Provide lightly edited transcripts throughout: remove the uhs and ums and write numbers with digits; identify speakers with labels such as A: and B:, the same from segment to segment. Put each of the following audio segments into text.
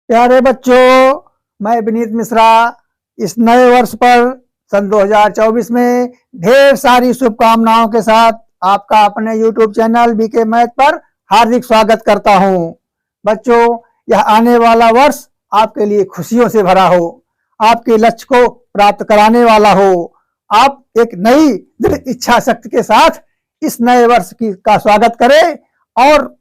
A: प्यारे बच्चों, मैं विनीत मिश्रा इस नए वर्ष पर सन 2024 में ढेर सारी शुभकामनाओं के साथ आपका अपने YouTube चैनल बीके मैथ पर हार्दिक स्वागत करता हूं। बच्चों, यह आने वाला वर्ष आपके लिए खुशियों से भरा हो, आपके लक्ष्य को प्राप्त कराने वाला हो। आप एक नई दृढ़ इच्छा शक्ति के साथ इस नए वर्ष का स्वागत करें और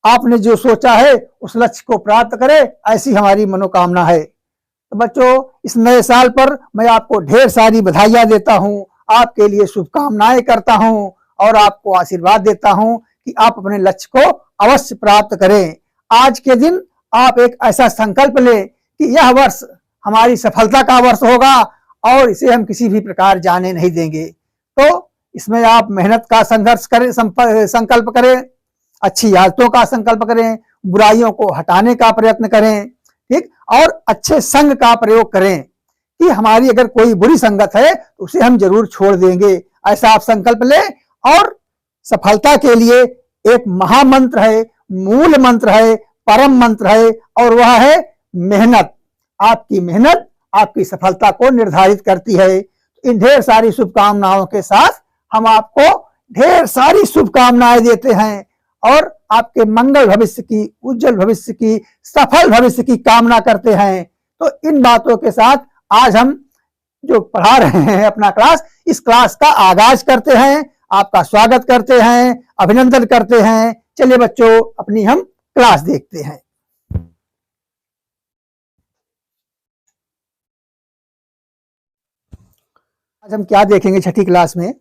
A: आपने जो सोचा है उस लक्ष्य को प्राप्त करें, ऐसी हमारी मनोकामना है। तो बच्चों, इस नए साल पर मैं आपको ढेर सारी बधाइयां देता हूं, आपके लिए शुभकामनाएं करता हूं और आपको आशीर्वाद देता हूं कि आप अपने लक्ष्य को अवश्य प्राप्त करें। आज के दिन आप एक ऐसा संकल्प लें कि यह वर्ष हमारी सफलता का वर्ष होगा और इसे हम किसी भी प्रकार जाने नहीं देंगे। तो इसमें आप मेहनत का संघर्ष करें, संकल्प करें, अच्छी आदतों का संकल्प करें, बुराइयों को हटाने का प्रयत्न करें, ठीक, और अच्छे संग का प्रयोग करें कि हमारी अगर कोई बुरी संगत है तो उसे हम जरूर छोड़ देंगे। ऐसा आप संकल्प लें। और सफलता के लिए एक महामंत्र है, मूल मंत्र है, परम मंत्र है और वह है मेहनत। आपकी मेहनत आपकी सफलता को निर्धारित करती है। इन ढेर सारी शुभकामनाओं के साथ हम आपको ढेर सारी शुभकामनाएं देते हैं और आपके मंगल भविष्य की, उज्जवल भविष्य की, सफल भविष्य की कामना करते हैं। तो इन बातों के साथ आज हम जो पढ़ा रहे हैं अपना क्लास, इस क्लास का आगाज करते हैं। आपका स्वागत करते हैं, अभिनंदन करते हैं। चलिए बच्चों, अपनी हम क्लास देखते हैं। आज हम क्या देखेंगे छठी क्लास में?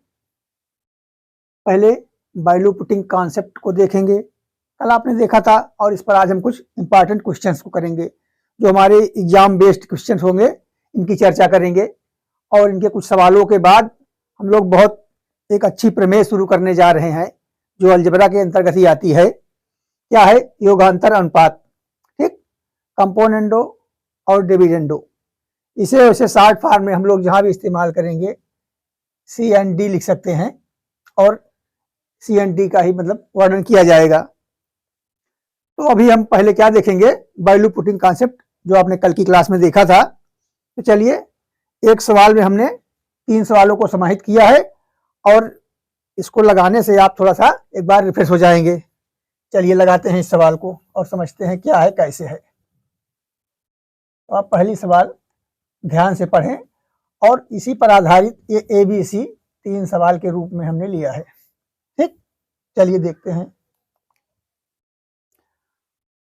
A: पहले वैल्यू पुटिंग कॉन्सेप्ट को देखेंगे, कल आपने देखा था, और इस पर आज हम कुछ इंपॉर्टेंट क्वेश्चंस को करेंगे जो हमारे एग्जाम बेस्ड क्वेश्चंस होंगे, इनकी चर्चा करेंगे। और इनके कुछ सवालों के बाद हम लोग बहुत एक अच्छी प्रमेय शुरू करने जा रहे हैं जो अलजेब्रा के अंतर्गत ही आती है। क्या है? योगांतर अनुपात, ठीक, कंपोनेंडो और डिविडेंडो। इसे वैसे शॉर्ट फॉर्म में हम लोग जहां भी इस्तेमाल करेंगे CND लिख सकते हैं और CND का ही मतलब वर्णन किया जाएगा। तो अभी हम पहले क्या देखेंगे? वैल्यू पुटिंग कॉन्सेप्ट जो आपने कल की क्लास में देखा था। तो चलिए, एक सवाल में हमने 3 सवालों को समाहित किया है और इसको लगाने से आप थोड़ा सा एक बार रिफ्रेश हो जाएंगे। चलिए लगाते हैं इस सवाल को और समझते हैं क्या है, कैसे है। तो आप पहली सवाल ध्यान से पढ़ें और इसी पर आधारित ये ABC 3 सवाल के रूप में हमने लिया है, ठीक। चलिए देखते हैं।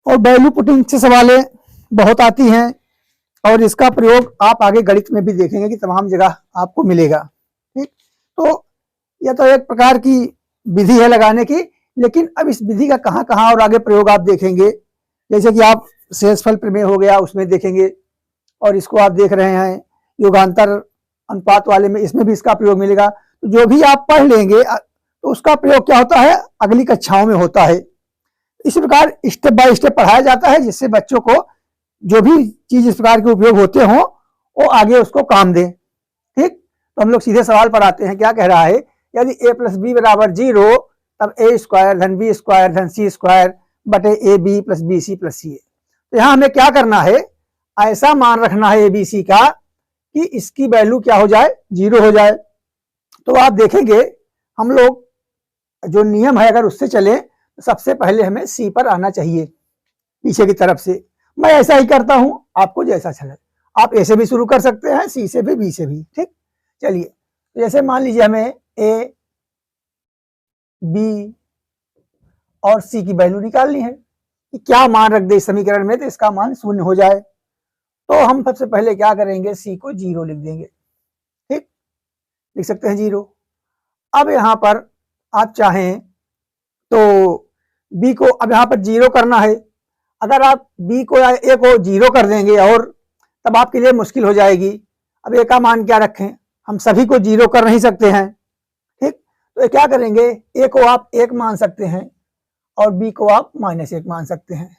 A: और वैल्यू पुटिंग से सवालें बहुत आती हैं और इसका प्रयोग आप आगे गणित में भी देखेंगे कि तमाम जगह आपको मिलेगा, ठीक। तो यह तो एक प्रकार की विधि है लगाने की, लेकिन अब इस विधि का कहाँ कहाँ और आगे प्रयोग आप देखेंगे। जैसे कि आप शेषफल प्रमेय हो गया, उसमें देखेंगे, और इसको आप देख रहे हैं योगांतर अनुपात वाले में, इसमें भी इसका प्रयोग मिलेगा। तो जो भी आप पढ़ लेंगे तो उसका प्रयोग क्या होता है, अगली कक्षाओं में होता है। इसी प्रकार स्टेप बाय स्टेप पढ़ाया जाता है जिससे बच्चों को जो भी चीज इस प्रकार के उपयोग होते हों वो आगे उसको काम दें, ठीक। तो हम लोग सीधे सवाल पर आते हैं। क्या कह रहा है? यदि a + b = 0 तब a² धन b² धन c² बटे ab + bc + ca। तो यहाँ हमें क्या करना है? ऐसा मान रखना है ABC का कि इसकी वैल्यू क्या हो जाए, 0 हो जाए। तो आप देखेंगे हम लोग जो नियम है अगर उससे चले तो सबसे पहले हमें C पर आना चाहिए पीछे की तरफ से। मैं ऐसा ही करता हूं, आपको जैसा चले। आप A से भी शुरू कर सकते हैं, C से भी, B से भी, ठीक। चलिए, तो जैसे मान लीजिए हमें A, B और C की वैल्यू निकालनी है कि क्या मान रख दे इस समीकरण में तो इसका मान 0 हो जाए। तो हम सबसे पहले क्या करेंगे? C को 0 लिख देंगे, ठीक, लिख सकते हैं 0। अब यहां पर आप चाहें तो B को अब यहां पर 0 करना है। अगर आप B को या A को 0 कर देंगे और तब आपके लिए मुश्किल हो जाएगी। अब A का मान क्या रखें? हम सभी को 0 कर नहीं सकते हैं, ठीक। तो क्या करेंगे? A को आप 1 मान सकते हैं और B को आप -1 मान सकते हैं।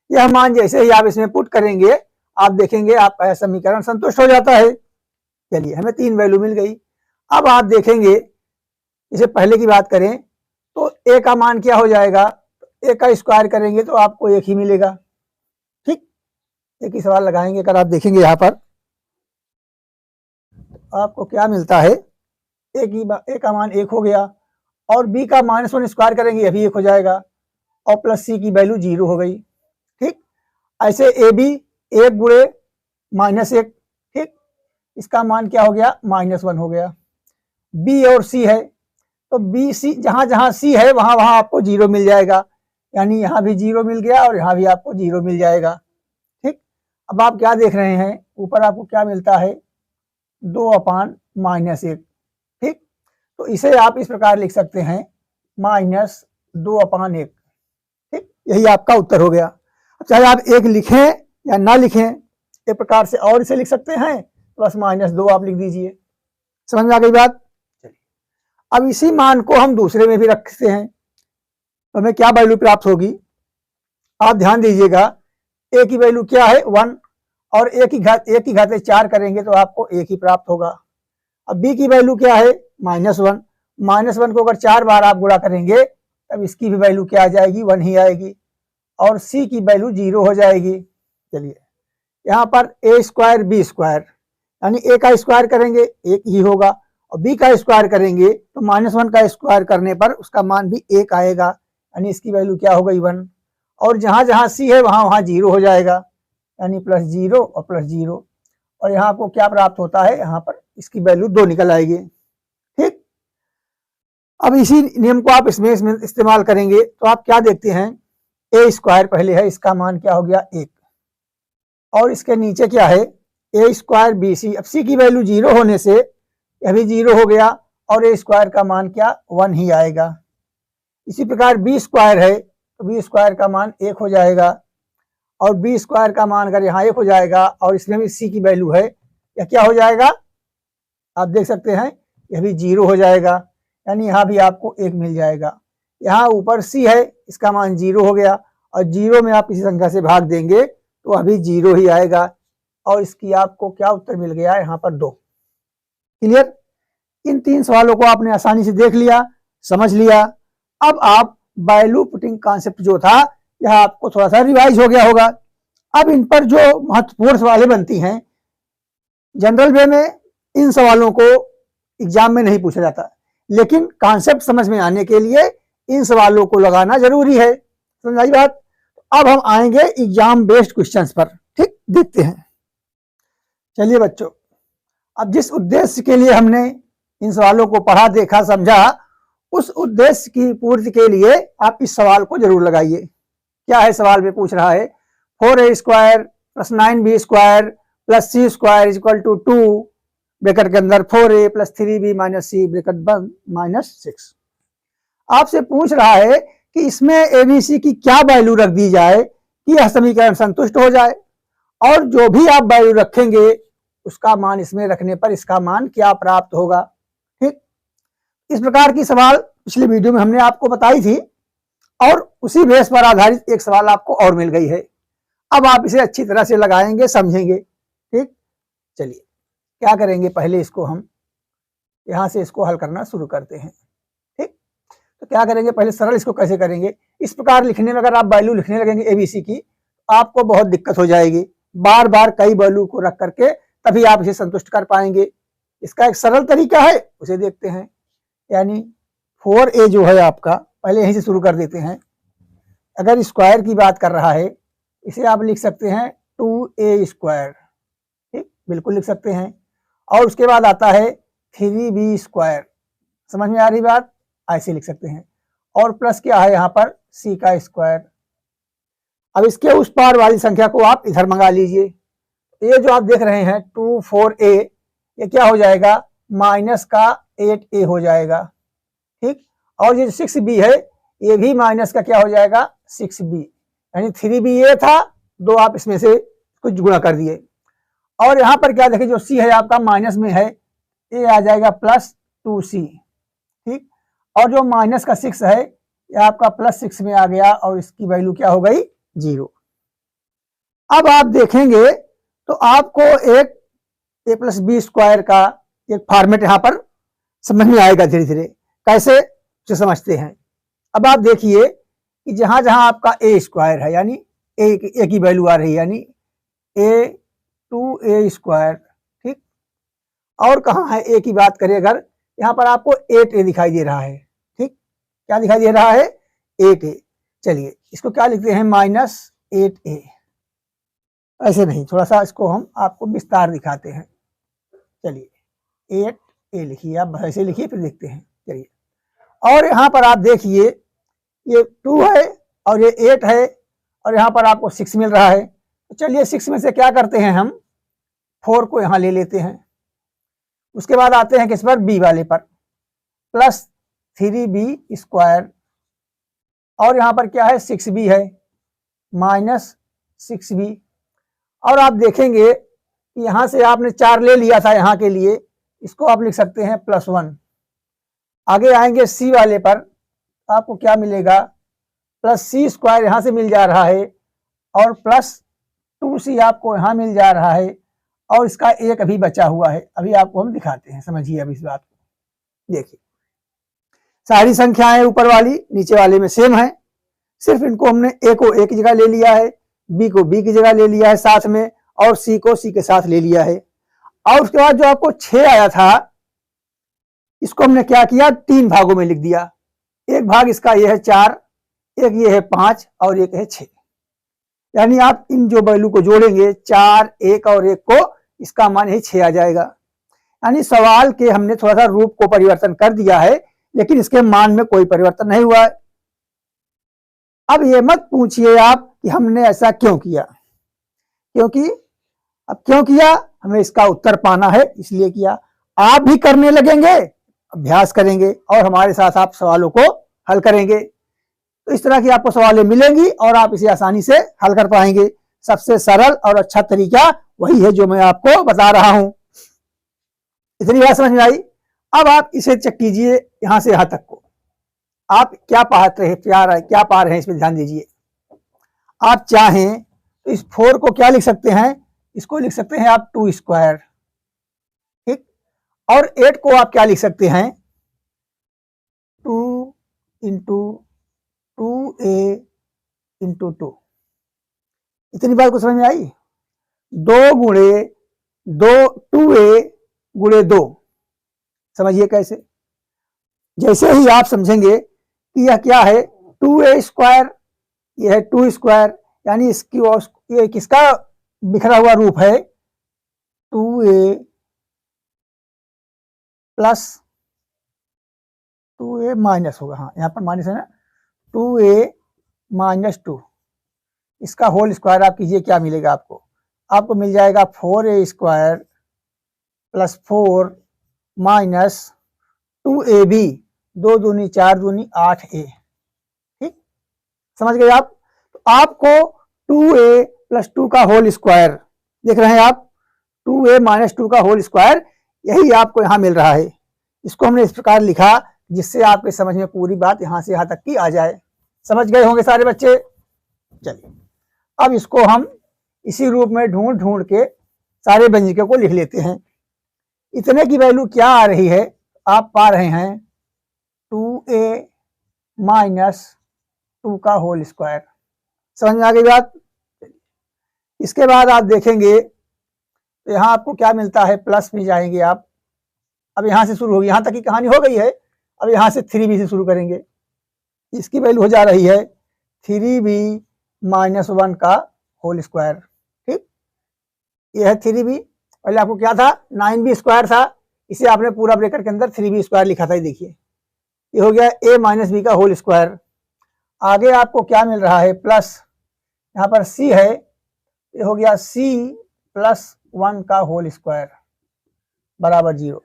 A: यह मान जैसे ही आप इसमें पुट करेंगे आप देखेंगे आपका समीकरण संतुष्ट हो जाता है। चलिए, हमें 3 वैल्यू मिल गई। अब आप देखेंगे, इसे पहले की बात करें तो A का मान क्या हो जाएगा? A का स्क्वायर करेंगे तो आपको 1 ही मिलेगा, ठीक। एक ही सवाल लगाएंगे। अगर आप देखेंगे यहाँ पर आपको क्या मिलता है, ए का मान 1 हो गया और बी का -1 स्क्वायर करेंगे, यह भी 1 हो जाएगा और प्लस सी की वैल्यू 0 हो गई। ठीक, ऐसे ए बी 1 गुणे -1, ठीक, इसका मान क्या हो गया, -1 हो गया। बी और सी है तो बी सी जहां जहां सी है वहां वहां आपको 0 मिल जाएगा, यानी यहाँ भी 0 मिल गया और यहाँ भी आपको 0 मिल जाएगा। ठीक, अब आप क्या देख रहे हैं, ऊपर आपको क्या मिलता है, 2/-1। ठीक, तो इसे आप इस प्रकार लिख सकते हैं -2/1। ठीक, यही आपका उत्तर हो गया। चाहे आप 1 लिखें या ना लिखें, एक प्रकार से और इसे लिख सकते हैं, +-2 आप लिख दीजिए। समझ में आ गई बात? चलिए, अब इसी मान को हम दूसरे में भी रखते हैं तो हमें क्या वैल्यू प्राप्त होगी, आप ध्यान दीजिएगा। ए की वैल्यू क्या है, 1, और ए की घात 4 करेंगे तो आपको 1 ही प्राप्त होगा। अब बी की वैल्यू क्या है, -1, -1 को अगर 4 बार आप गुणा करेंगे तब इसकी भी वैल्यू क्या आ जाएगी, 1 ही आएगी और सी की वैल्यू 0 हो जाएगी। चलिए, यहाँ पर a² b², यानी ए का स्क्वायर करेंगे 1 ही होगा और बी का स्क्वायर करेंगे तो -1 का स्क्वायर करने पर उसका मान भी 1 आएगा, यानी इसकी वैल्यू क्या हो गई, 1। और जहां जहां सी है वहां वहां 0 हो जाएगा, यानी +0 और +0, और यहाँ आपको क्या प्राप्त होता है, यहाँ पर इसकी वैल्यू 2 निकल आएगी। ठीक, अब इसी नियम को आप इसमें इस्तेमाल करेंगे तो आप क्या देखते हैं, a² पहले है, इसका मान क्या हो गया, 1, और इसके नीचे क्या है, a² bc। अब सी की वैल्यू 0 होने से यह भी 0 हो गया और a² का मान क्या, 1 ही आएगा। इसी प्रकार b² है तो b² का मान 1 हो जाएगा और b² का मान अगर यहाँ 1 हो जाएगा और इसमें भी c की वैल्यू है, यह क्या हो जाएगा, आप देख सकते हैं यह भी 0 हो जाएगा, यानी यहाँ भी आपको 1 मिल जाएगा। यहाँ ऊपर c है, इसका मान 0 हो गया और 0 में आप किसी संख्या से भाग देंगे तो अभी 0 ही आएगा और इसकी आपको क्या उत्तर मिल गया, यहाँ पर 2। क्लियर? इन 3 सवालों को आपने आसानी से देख लिया, समझ लिया। अब आप वैल्यू पुटिंग कॉन्सेप्ट जो था यह आपको थोड़ा सा रिवाइज हो गया होगा। अब इन पर जो महत्वपूर्ण सवालें बनती हैं, जनरल वे में इन सवालों को एग्जाम में नहीं पूछा जाता, लेकिन कॉन्सेप्ट समझ में आने के लिए इन सवालों को लगाना जरूरी है। समझ आई बात? अब हम आएंगे एग्जाम बेस्ड क्वेश्चंस पर। ठीक, देखते हैं। चलिए बच्चों, अब जिस उद्देश्य के लिए हमने इन सवालों को पढ़ा, देखा, समझा, उस उद्देश्य की पूर्ति के लिए आप इस सवाल को जरूर लगाइए। क्या है सवाल में पूछ रहा है, 4a² + 9b² + c² = 2, ब्रैकेट के अंदर 4a + 3b - c ब्रैकेट बंद -6। आपसे पूछ रहा है कि इसमें एबीसी की क्या वैल्यू रख दी जाए कि यह समीकरण संतुष्ट हो जाए, और जो भी आप वैल्यू रखेंगे उसका मान इसमें रखने पर इसका मान क्या प्राप्त होगा। ठीक, इस प्रकार की सवाल पिछले वीडियो में हमने आपको बताई थी और उसी बेस पर आधारित एक सवाल आपको और मिल गई है। अब आप इसे अच्छी तरह से लगाएंगे, समझेंगे। ठीक, चलिए क्या करेंगे, पहले इसको हम यहां से इसको हल करना शुरू करते हैं। ठीक, तो क्या करेंगे, पहले सरल इसको कैसे करेंगे। इस प्रकार लिखने में अगर आप वैल्यू लिखने लगेंगे एबीसी की, आपको बहुत दिक्कत हो जाएगी। बार बार कई वैल्यू को रख करके तभी आप इसे संतुष्ट कर पाएंगे। इसका एक सरल तरीका है, उसे देखते हैं। यानी 4a जो है आपका, पहले यहीं से शुरू कर देते हैं। अगर स्क्वायर की बात कर रहा है, इसे आप लिख सकते हैं 2a²। ठीक, बिल्कुल लिख सकते हैं। और उसके बाद आता है 3b²। समझ में आ रही बात? ऐसे लिख सकते हैं। और प्लस क्या है यहाँ पर, c²। अब इसके उस पार वाली संख्या को आप इधर मंगा लीजिए। ये जो आप देख रहे हैं 24a, ये क्या हो जाएगा, -8a हो जाएगा। ठीक, और ये 6b है, ये भी माइनस का क्या हो जाएगा, 6b, यानी 3ba था, 2 आप इसमें से कुछ गुणा कर दिए। और यहाँ पर क्या देखिए, जो c है आपका माइनस में है, ये आ जाएगा +2c। ठीक, और जो माइनस का 6 है ये आपका +6 में आ गया और इसकी वैल्यू क्या हो गई, 0। अब आप देखेंगे तो आपको एक a + b² का एक फॉर्मेट यहाँ पर समझ में आएगा धीरे धीरे। कैसे, उसे समझते हैं। अब आप देखिए कि जहां जहां आपका a² है, यानी a की वैल्यू आ रही है, यानी ए 2a स्क्वायर, ठीक। और कहाँ है ए की बात करें अगर, यहाँ पर आपको 8a दिखाई दे रहा है, ठीक। क्या दिखाई दे रहा है? 8a। चलिए इसको क्या लिखते हैं? -8a। ऐसे नहीं, थोड़ा सा इसको हम आपको विस्तार दिखाते हैं। चलिए 8a लिखिए, आप ऐसे लिखिए फिर देखते हैं। चलिए, और यहाँ पर आप देखिए ये 2 है और ये 8 है और यहाँ पर आपको 6 मिल रहा है। तो चलिए 6 में से क्या करते हैं, हम 4 को यहाँ ले लेते हैं। उसके बाद आते हैं किस पर? बी वाले पर, प्लस 3b स्क्वायर, और यहाँ पर क्या है? 6b है, -6b। और आप देखेंगे कि यहाँ से आपने 4 ले लिया था यहाँ के लिए, इसको आप लिख सकते हैं +1। आगे आएंगे सी वाले पर, आपको क्या मिलेगा? +c स्क्वायर यहाँ से मिल जा रहा है और +2c आपको यहाँ मिल जा रहा है, और इसका एक अभी बचा हुआ है, अभी आपको हम दिखाते हैं, समझिए अब इस बात को। देखिए सारी संख्याएं ऊपर वाली नीचे वाले में सेम है, सिर्फ इनको हमने ए को ए की जगह ले लिया है, बी को बी की जगह ले लिया है साथ में, और सी को सी के साथ ले लिया है। और उसके बाद जो आपको 6 आया था, इसको हमने क्या किया? 3 भागों में लिख दिया। एक भाग इसका ये है 4, एक ये है 5 और एक है 6। यानी आप इन जो वैल्यू को जोड़ेंगे 4, 1 और 1 को, इसका मान यही 6 आ जाएगा। यानी सवाल के हमने थोड़ा सा रूप को परिवर्तन कर दिया है, लेकिन इसके मान में कोई परिवर्तन नहीं हुआ है। अब ये मत पूछिए आप कि हमने ऐसा क्यों किया, क्योंकि अब क्यों किया, हमें इसका उत्तर पाना है इसलिए किया। आप भी करने लगेंगे, अभ्यास करेंगे और हमारे साथ आप सवालों को हल करेंगे, तो इस तरह की आपको सवालें मिलेंगी और आप इसे आसानी से हल कर पाएंगे। सबसे सरल और अच्छा तरीका वही है जो मैं आपको बता रहा हूं। इतनी बात समझ में आई? अब आप इसे चेक कीजिए यहां से यहां तक को, आप क्या पा रहे हैं, क्या पा रहे हैं, इसमें ध्यान दीजिए। आप चाहें तो इस 4 को क्या लिख सकते हैं? इसको लिख सकते हैं आप 2 स्क्वायर, ठीक। और 8 को आप क्या लिख सकते हैं? 2 इंटू 2a इंटू 2। इतनी बात को समझ में आई? 2 गुणे 2, 2a गुणे 2। समझिए कैसे? जैसे ही आप समझेंगे कि यह क्या है, 2a स्क्वायर, यह है 2 स्क्वायर, यानी इसकी ये किसका बिखरा हुआ रूप है? 2a प्लस 2a माइनस होगा, हाँ यहाँ पर माइनस है ना, 2a माइनस 2, इसका होल स्क्वायर आप कीजिए, क्या मिलेगा आपको? आपको मिल जाएगा 4a square plus 4 minus 2ab, 2 दूनी 4 दूनी 8a, ठीक। समझ गए आप? तो आपको 2a प्लस 2 का होल स्क्वायर देख रहे हैं आप, 2a माइनस 2 का होल स्क्वायर, यही आपको यहां मिल रहा है। इसको हमने इस प्रकार लिखा जिससे आपके समझ में पूरी बात यहां से यहां तक की आ जाए। समझ गए होंगे सारे बच्चे? चलिए अब इसको हम इसी रूप में ढूंढ ढूंढ के सारे व्यंजकों को लिख लेते हैं। इतने की वैल्यू क्या आ रही है? आप पा रहे हैं 2a माइनस 2 का होल स्क्वायर। समझ में आ गई बात? इसके बाद आप देखेंगे तो यहाँ आपको क्या मिलता है, प्लस में जाएंगे आप। अब यहाँ से शुरू होगी, यहाँ तक की कहानी हो गई है, अब यहाँ से 3b से शुरू करेंगे। इसकी वैल्यू हो जा रही है 3b माइनस 1 का होल स्क्वायर, ठीक। यह है 3b, पहले आपको क्या था, 9b स्क्वायर था, इसे आपने पूरा ब्रैकेट के अंदर 3b स्क्वायर लिखा था, देखिए ये हो गया a माइनस बी का होल स्क्वायर। आगे आपको क्या मिल रहा है, प्लस, यहाँ पर c है, ये हो गया c प्लस 1 का होल स्क्वायर बराबर 0।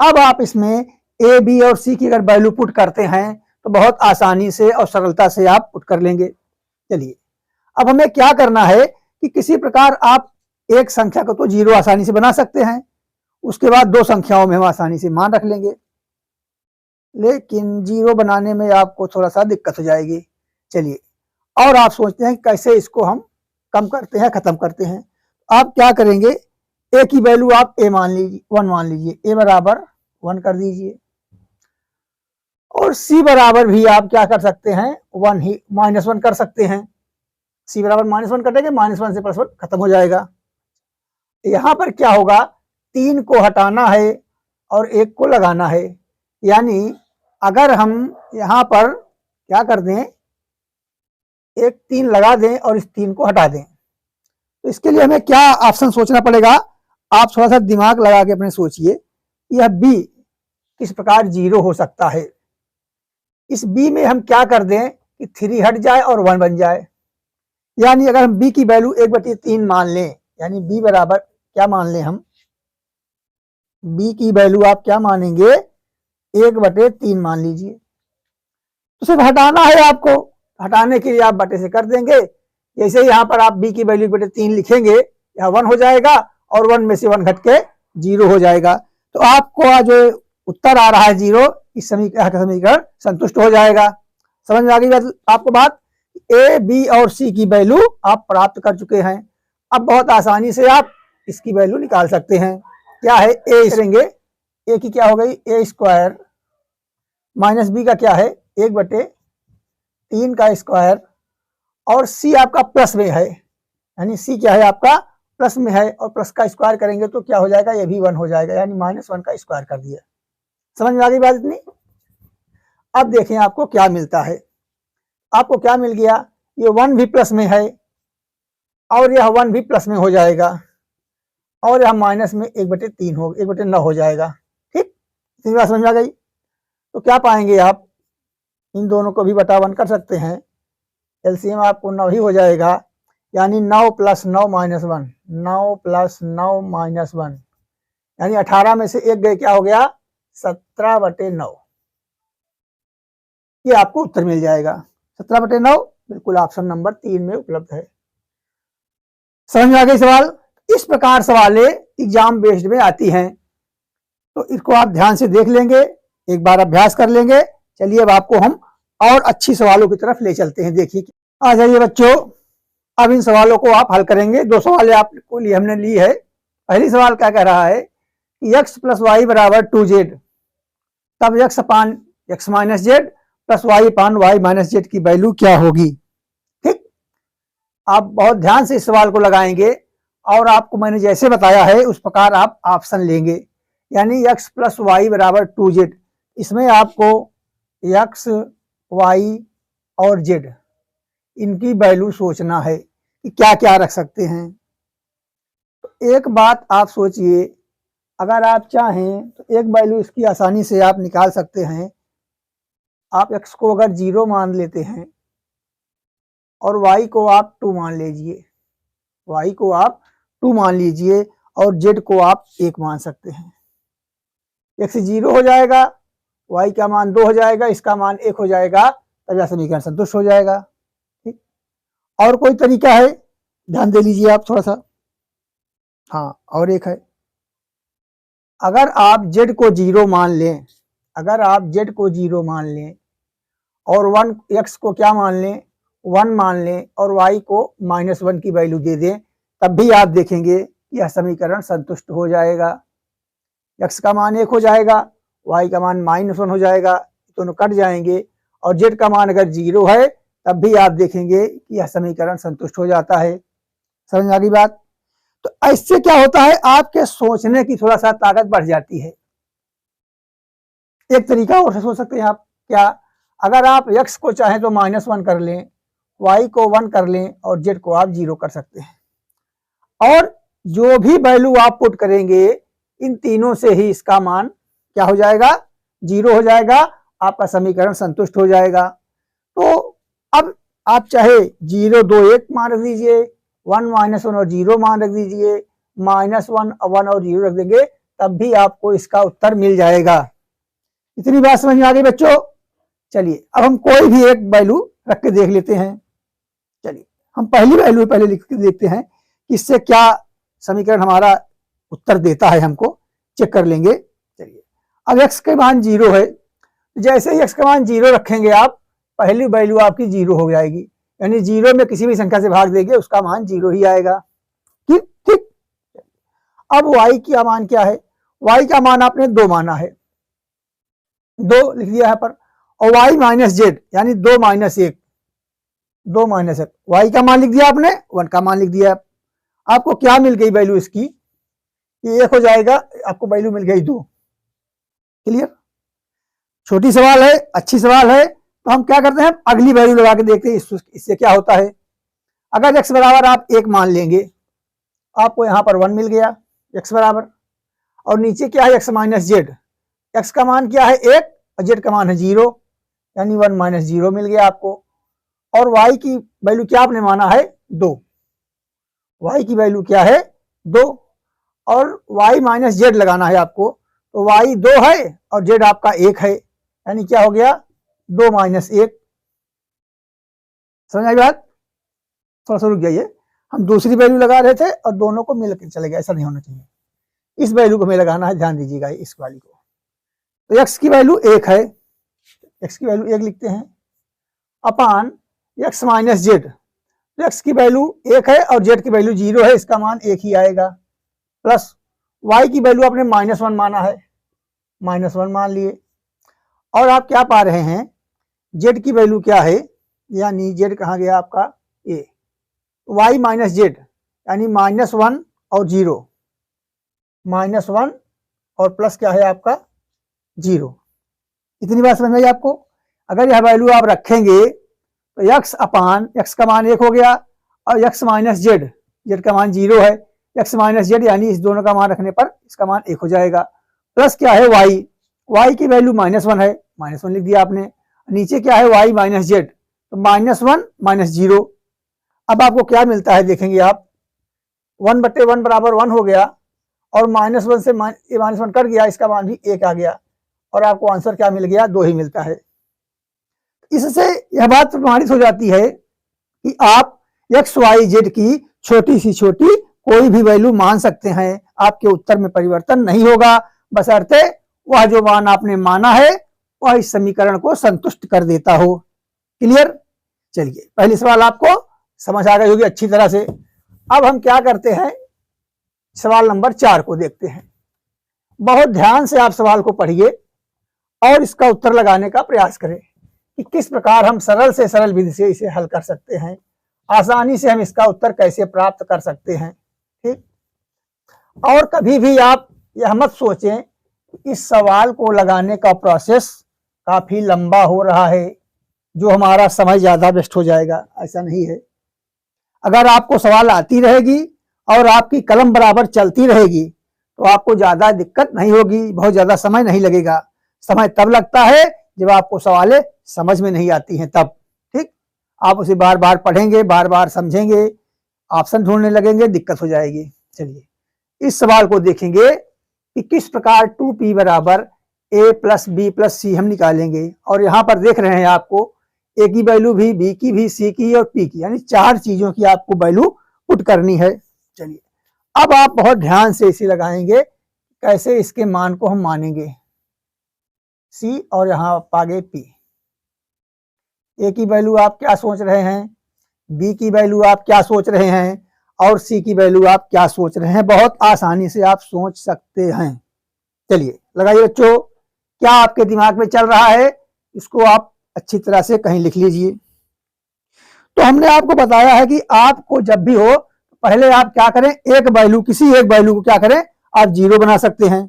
A: अब आप इसमें a, b और c की अगर वैल्यू पुट करते हैं तो बहुत आसानी से और सरलता से आप पुट कर लेंगे। चलिए अब हमें क्या करना है कि किसी प्रकार आप एक संख्या को तो 0 आसानी से बना सकते हैं, उसके बाद 2 संख्याओं में हम आसानी से मान रख लेंगे, लेकिन 0 बनाने में आपको थोड़ा सा दिक्कत हो जाएगी। चलिए और आप सोचते हैं कैसे इसको हम कम करते हैं, खत्म करते हैं। आप क्या करेंगे, a की वैल्यू आप a मान लीजिए, 1 मान लीजिए, a बराबर 1 कर दीजिए, और c बराबर भी आप क्या कर सकते हैं, 1 ही -1 कर सकते हैं। सी बराबर -1 कटेंगे, -1 से +1 खत्म हो जाएगा। यहाँ पर क्या होगा, 3 को हटाना है और 1 को लगाना है, यानी अगर हम यहाँ पर क्या कर दें, एक 3 लगा दें और इस 3 को हटा दें, तो इसके लिए हमें क्या ऑप्शन सोचना पड़ेगा। आप थोड़ा सा दिमाग लगा के अपने सोचिए, यह बी किस प्रकार 0 हो सकता है। इस बी में हम क्या कर दें कि 3 हट जाए और 1 बन जाए, यानी अगर हम बी की वैल्यू 1/3 मान लें, यानी बी बराबर क्या मान लें हम, बी की वैल्यू आप क्या मानेंगे, 1/3 मान लीजिए। तो सिर्फ हटाना है आपको, हटाने के लिए आप बटे से कर देंगे। जैसे यहाँ पर आप बी की वैल्यू 1/3 लिखेंगे, यहाँ 1 हो जाएगा और 1 में से 1 घट के 0 हो जाएगा। तो आपको जो उत्तर आ रहा है 0, इस समीकरण संतुष्ट हो जाएगा। समझ में आ गई बात आपको बात। ए, बी और सी की वैल्यू आप प्राप्त कर चुके हैं। अब बहुत आसानी से आप इसकी वैल्यू निकाल सकते हैं। क्या है, ए करेंगे, ए की क्या हो गई, a² माइनस बी का क्या है 1/3 का स्क्वायर, और सी आपका प्लस में है, यानी सी क्या है आपका प्लस में है, और प्लस का स्क्वायर करेंगे तो क्या हो जाएगा, ये भी 1 हो जाएगा, यानी -1 का स्क्वायर कर दिया। समझ में आ गई बात इतनी। अब देखें आपको क्या मिलता है। आपको क्या मिल गया, ये 1 भी प्लस में है और यह 1 भी प्लस में हो जाएगा, और यह माइनस में 1/3 हो 1/9 हो जाएगा। ठीक, इतनी बात समझ में आ गई। तो क्या पाएंगे आप, इन दोनों को भी बटा 1 कर सकते हैं, एलसीएम आपको 9 ही हो जाएगा, यानी 9 + 9 - 1, 9 + 9 - 1, यानी 18 में से 1 गए, क्या हो गया 17/9। ये आपको उत्तर मिल जाएगा 17/9, बिल्कुल ऑप्शन नंबर 3 में उपलब्ध है। समझ में आ गई सवाल। इस प्रकार सवालें एग्जाम बेस्ड में आती हैं, तो इसको आप ध्यान से देख लेंगे, एक बार अभ्यास कर लेंगे। चलिए अब आपको हम और अच्छी सवालों की तरफ ले चलते हैं। देखिए, आ जाइए बच्चों, अब इन सवालों को आप हल करेंगे। 2 सवाल आपको लिए हमने ली है। पहली सवाल क्या कह रहा है कि x + y = 2z, तब x अपान x - z + y अपान y - z की वैल्यू क्या होगी। ठीक, आप बहुत ध्यान से इस सवाल को लगाएंगे और आपको मैंने जैसे बताया है उस प्रकार आप ऑप्शन लेंगे, यानी x + y = 2z, इसमें आपको x, y और z इनकी वैल्यू सोचना है कि क्या क्या रख सकते हैं। तो एक बात आप सोचिए, अगर आप चाहें तो एक वैल्यू इसकी आसानी से आप निकाल सकते हैं। आप x को अगर 0 मान लेते हैं और y को आप 2 मान लीजिए, y को आप 2 मान लीजिए और z को आप 1 मान सकते हैं। x 0 हो जाएगा, y का मान 2 हो जाएगा, इसका मान 1 हो जाएगा, तब यह समीकरण संतुष्ट हो जाएगा। ठीक, और कोई तरीका है, ध्यान दे लीजिए आप थोड़ा सा। हाँ, और एक है, अगर आप z को 0 मान लें, अगर आप z को 0 मान लें और 1 x को क्या मान लें 1 मान लें और y को -1 की वैल्यू दे दें, तब भी आप देखेंगे यह समीकरण संतुष्ट हो जाएगा। x का मान 1 हो जाएगा, y का मान -1 हो जाएगा, दोनों कट जाएंगे, और z का मान अगर 0 है तब भी आप देखेंगे कि यह समीकरण संतुष्ट हो जाता है। समझ आ गई बात। तो इससे क्या होता है, आपके सोचने की थोड़ा सा ताकत बढ़ जाती है। एक तरीका और से सोच सकते हैं आप, क्या, अगर आप x को चाहें तो -1 कर लें, y को 1 कर लें और z को आप 0 कर सकते हैं, और जो भी वैल्यू आप पुट करेंगे इन तीनों से ही इसका मान क्या हो जाएगा 0 हो जाएगा, आपका समीकरण संतुष्ट हो जाएगा। तो अब आप चाहे 0, 2, 1 मान रख दीजिए, 1, -1 और 0 मान रख दीजिए, -1, 1 और 0 रख देंगे, तब भी आपको इसका उत्तर मिल जाएगा। इतनी बात समझ में आ गई बच्चों। चलिए अब हम कोई भी एक वैल्यू रख के देख लेते हैं। चलिए हम पहली वैल्यू पहले लिख के देखते हैं कि इससे क्या समीकरण हमारा उत्तर देता है, हमको चेक कर लेंगे। चलिए, अब x के मान 0 है, जैसे ही x का मान 0 रखेंगे आप, पहली वैल्यू आपकी 0 हो जाएगी, यानी 0 में किसी भी संख्या से भाग देंगे उसका मान 0 ही आएगा। ठीक ठीक। अब y का मान क्या है, y का मान आपने 2 माना है, 2 लिख दिया यहाँ पर, और y - z यानी 2 - 1, 2 माइनस एक, वाई का मान लिख दिया आपने, 1 का मान लिख दिया। आपको क्या मिल गई वैल्यू इसकी, ये 1 हो जाएगा, आपको वैल्यू मिल गई 2। क्लियर? छोटी सवाल है, अच्छी सवाल है, तो हम क्या करते हैं, अगली वैल्यू लगा के देखते हैं इससे क्या होता है। अगर x बराबर आप 1 मान लेंगे, आपको यहां पर 1 मिल गया x बराबर, और नीचे क्या है x माइनस जेड, x का मान क्या है 1 और z का मान है 0, यानी 1 माइनस 0 मिल गया आपको। और y की वैल्यू क्या आपने माना है 2, y की वैल्यू क्या है 2, और y माइनस जेड लगाना है आपको, तो y 2 है और z आपका 1 है, यानी क्या हो गया 2 माइनस 1। समझ आई बात? थोड़ा सा रुक जाइए, हम दूसरी वैल्यू लगा रहे थे और दोनों को मिलकर चले गए, ऐसा नहीं होना चाहिए। इस वैल्यू को हमें लगाना है, ध्यान दीजिएगा इस वाली को। तो x की वैल्यू 1 है, x की वैल्यू 1 लिखते हैं, अपान x माइनस जेड, तो x की वैल्यू 1 है और z की वैल्यू 0 है, इसका मान 1 ही आएगा, प्लस y की वैल्यू आपने -1 माना है, -1 मान लिए। और आप क्या पा रहे हैं, z की वैल्यू क्या है, यानी z कहाँ गया आपका a, y माइनस जेड यानी -1 और 0, -1 और प्लस क्या है आपका 0। इतनी बात समझ में आई आपको? अगर यह वैल्यू आप रखेंगे तो x अपान x का मान 1 हो गया और x माइनस जेड, जेड का मान 0 है, x माइनस जेड यानी इस दोनों का मान रखने पर इसका मान 1 हो जाएगा, प्लस क्या है y, y की वैल्यू -1 है, -1 लिख दिया आपने, नीचे क्या है y माइनस जेड, तो -1 माइनस 0। अब आपको क्या मिलता है देखेंगे आप, 1/1 बराबर 1 हो गया, और -1 से -1 कट गया, इसका मान भी 1 आ गया, और आपको आंसर क्या मिल गया 2 ही मिलता है। इससे यह बात प्रमाणित हो जाती है कि आप एक्स वाई जेड की छोटी सी छोटी कोई भी वैल्यू मान सकते हैं, आपके उत्तर में परिवर्तन नहीं होगा, बशर्ते वह जो मान आपने माना है वह इस समीकरण को संतुष्ट कर देता हो। क्लियर? चलिए, पहली सवाल आपको समझ आ गई होगी अच्छी तरह से। अब हम क्या करते हैं, सवाल नंबर 4 को देखते हैं। बहुत ध्यान से आप सवाल को पढ़िए और इसका उत्तर लगाने का प्रयास करें कि किस प्रकार हम सरल से सरल विधि से इसे हल कर सकते हैं, आसानी से हम इसका उत्तर कैसे प्राप्त कर सकते हैं। ठीक? और कभी भी आप यह मत सोचें कि इस सवाल को लगाने का प्रोसेस काफी लंबा हो रहा है, जो हमारा समय ज्यादा वेस्ट हो जाएगा, ऐसा नहीं है। अगर आपको सवाल आती रहेगी और आपकी कलम बराबर चलती रहेगी तो आपको ज्यादा दिक्कत नहीं होगी, बहुत ज्यादा समय नहीं लगेगा। समय तब लगता है जब आपको सवालें समझ में नहीं आती हैं तब। ठीक? आप उसे बार बार पढ़ेंगे, बार बार समझेंगे, ऑप्शन ढूंढने लगेंगे, दिक्कत हो जाएगी। चलिए, इस सवाल को देखेंगे कि किस प्रकार 2p बराबर a प्लस बी प्लस सी हम निकालेंगे। और यहाँ पर देख रहे हैं आपको a की वैल्यू भी, b की भी, c की और p की, यानी 4 चीजों की आपको वैल्यू पुट करनी है। चलिए, अब आप बहुत ध्यान से इसे लगाएंगे, कैसे इसके मान को हम मानेंगे। c और यहाँ आगे p, a की वैल्यू आप क्या सोच रहे हैं, b की वैल्यू आप क्या सोच रहे हैं, और c की वैल्यू आप क्या सोच रहे हैं। बहुत आसानी से आप सोच सकते हैं। चलिए लगाइए बच्चों, क्या आपके दिमाग में चल रहा है, इसको आप अच्छी तरह से कहीं लिख लीजिए। तो हमने आपको बताया है कि आपको जब भी हो पहले आप क्या करें, एक वैल्यू, किसी एक वैल्यू को क्या करें, आप 0 बना सकते हैं,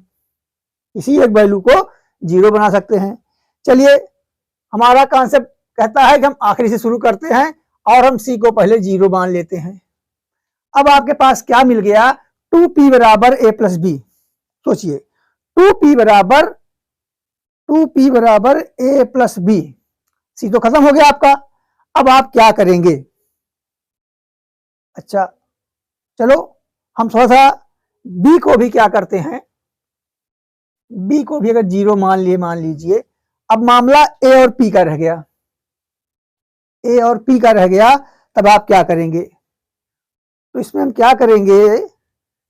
A: किसी एक वैल्यू को 0 बना सकते हैं। चलिए, हमारा कॉन्सेप्ट कहता है कि हम आखिरी से शुरू करते हैं और हम c को पहले 0 मान लेते हैं। अब आपके पास क्या मिल गया, 2p बराबर a प्लस बी। सोचिए, 2p बराबर a प्लस बी, सी तो खत्म हो गया आपका। अब आप क्या करेंगे, अच्छा चलो हम थोड़ा सा b को भी क्या करते हैं, b को भी अगर 0 मान लीजिए। अब मामला a और p का रह गया, a और p का रह गया, तब आप क्या करेंगे। तो इसमें हम क्या करेंगे,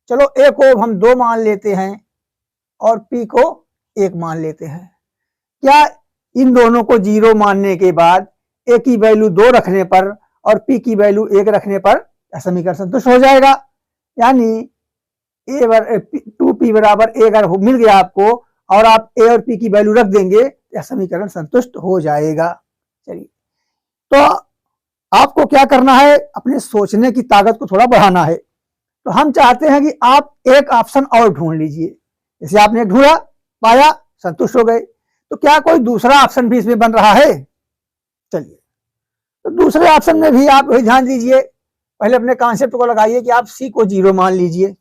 A: चलो a को हम 2 मान लेते हैं और p को 1 मान लेते हैं। क्या इन दोनों को 0 मानने के बाद a की वैल्यू 2 रखने पर और p की वैल्यू 1 रखने पर समीकरण संतुष्ट हो जाएगा। यानी 2p बराबर a अगर मिल गया आपको और आप a और p की वैल्यू रख देंगे, यह समीकरण संतुष्ट हो जाएगा। चलिए, तो आपको क्या करना है, अपने सोचने की ताकत को थोड़ा बढ़ाना है। तो हम चाहते हैं कि आप एक ऑप्शन और ढूंढ लीजिए। जैसे आपने एक ढूंढा, पाया, संतुष्ट हो गए, तो क्या कोई दूसरा ऑप्शन भी इसमें बन रहा है? चलिए, तो दूसरे ऑप्शन में भी आप वही ध्यान दीजिए। पहले अपने कॉन्सेप्ट को लगाइए कि आप सी को 0 मान लीजिए।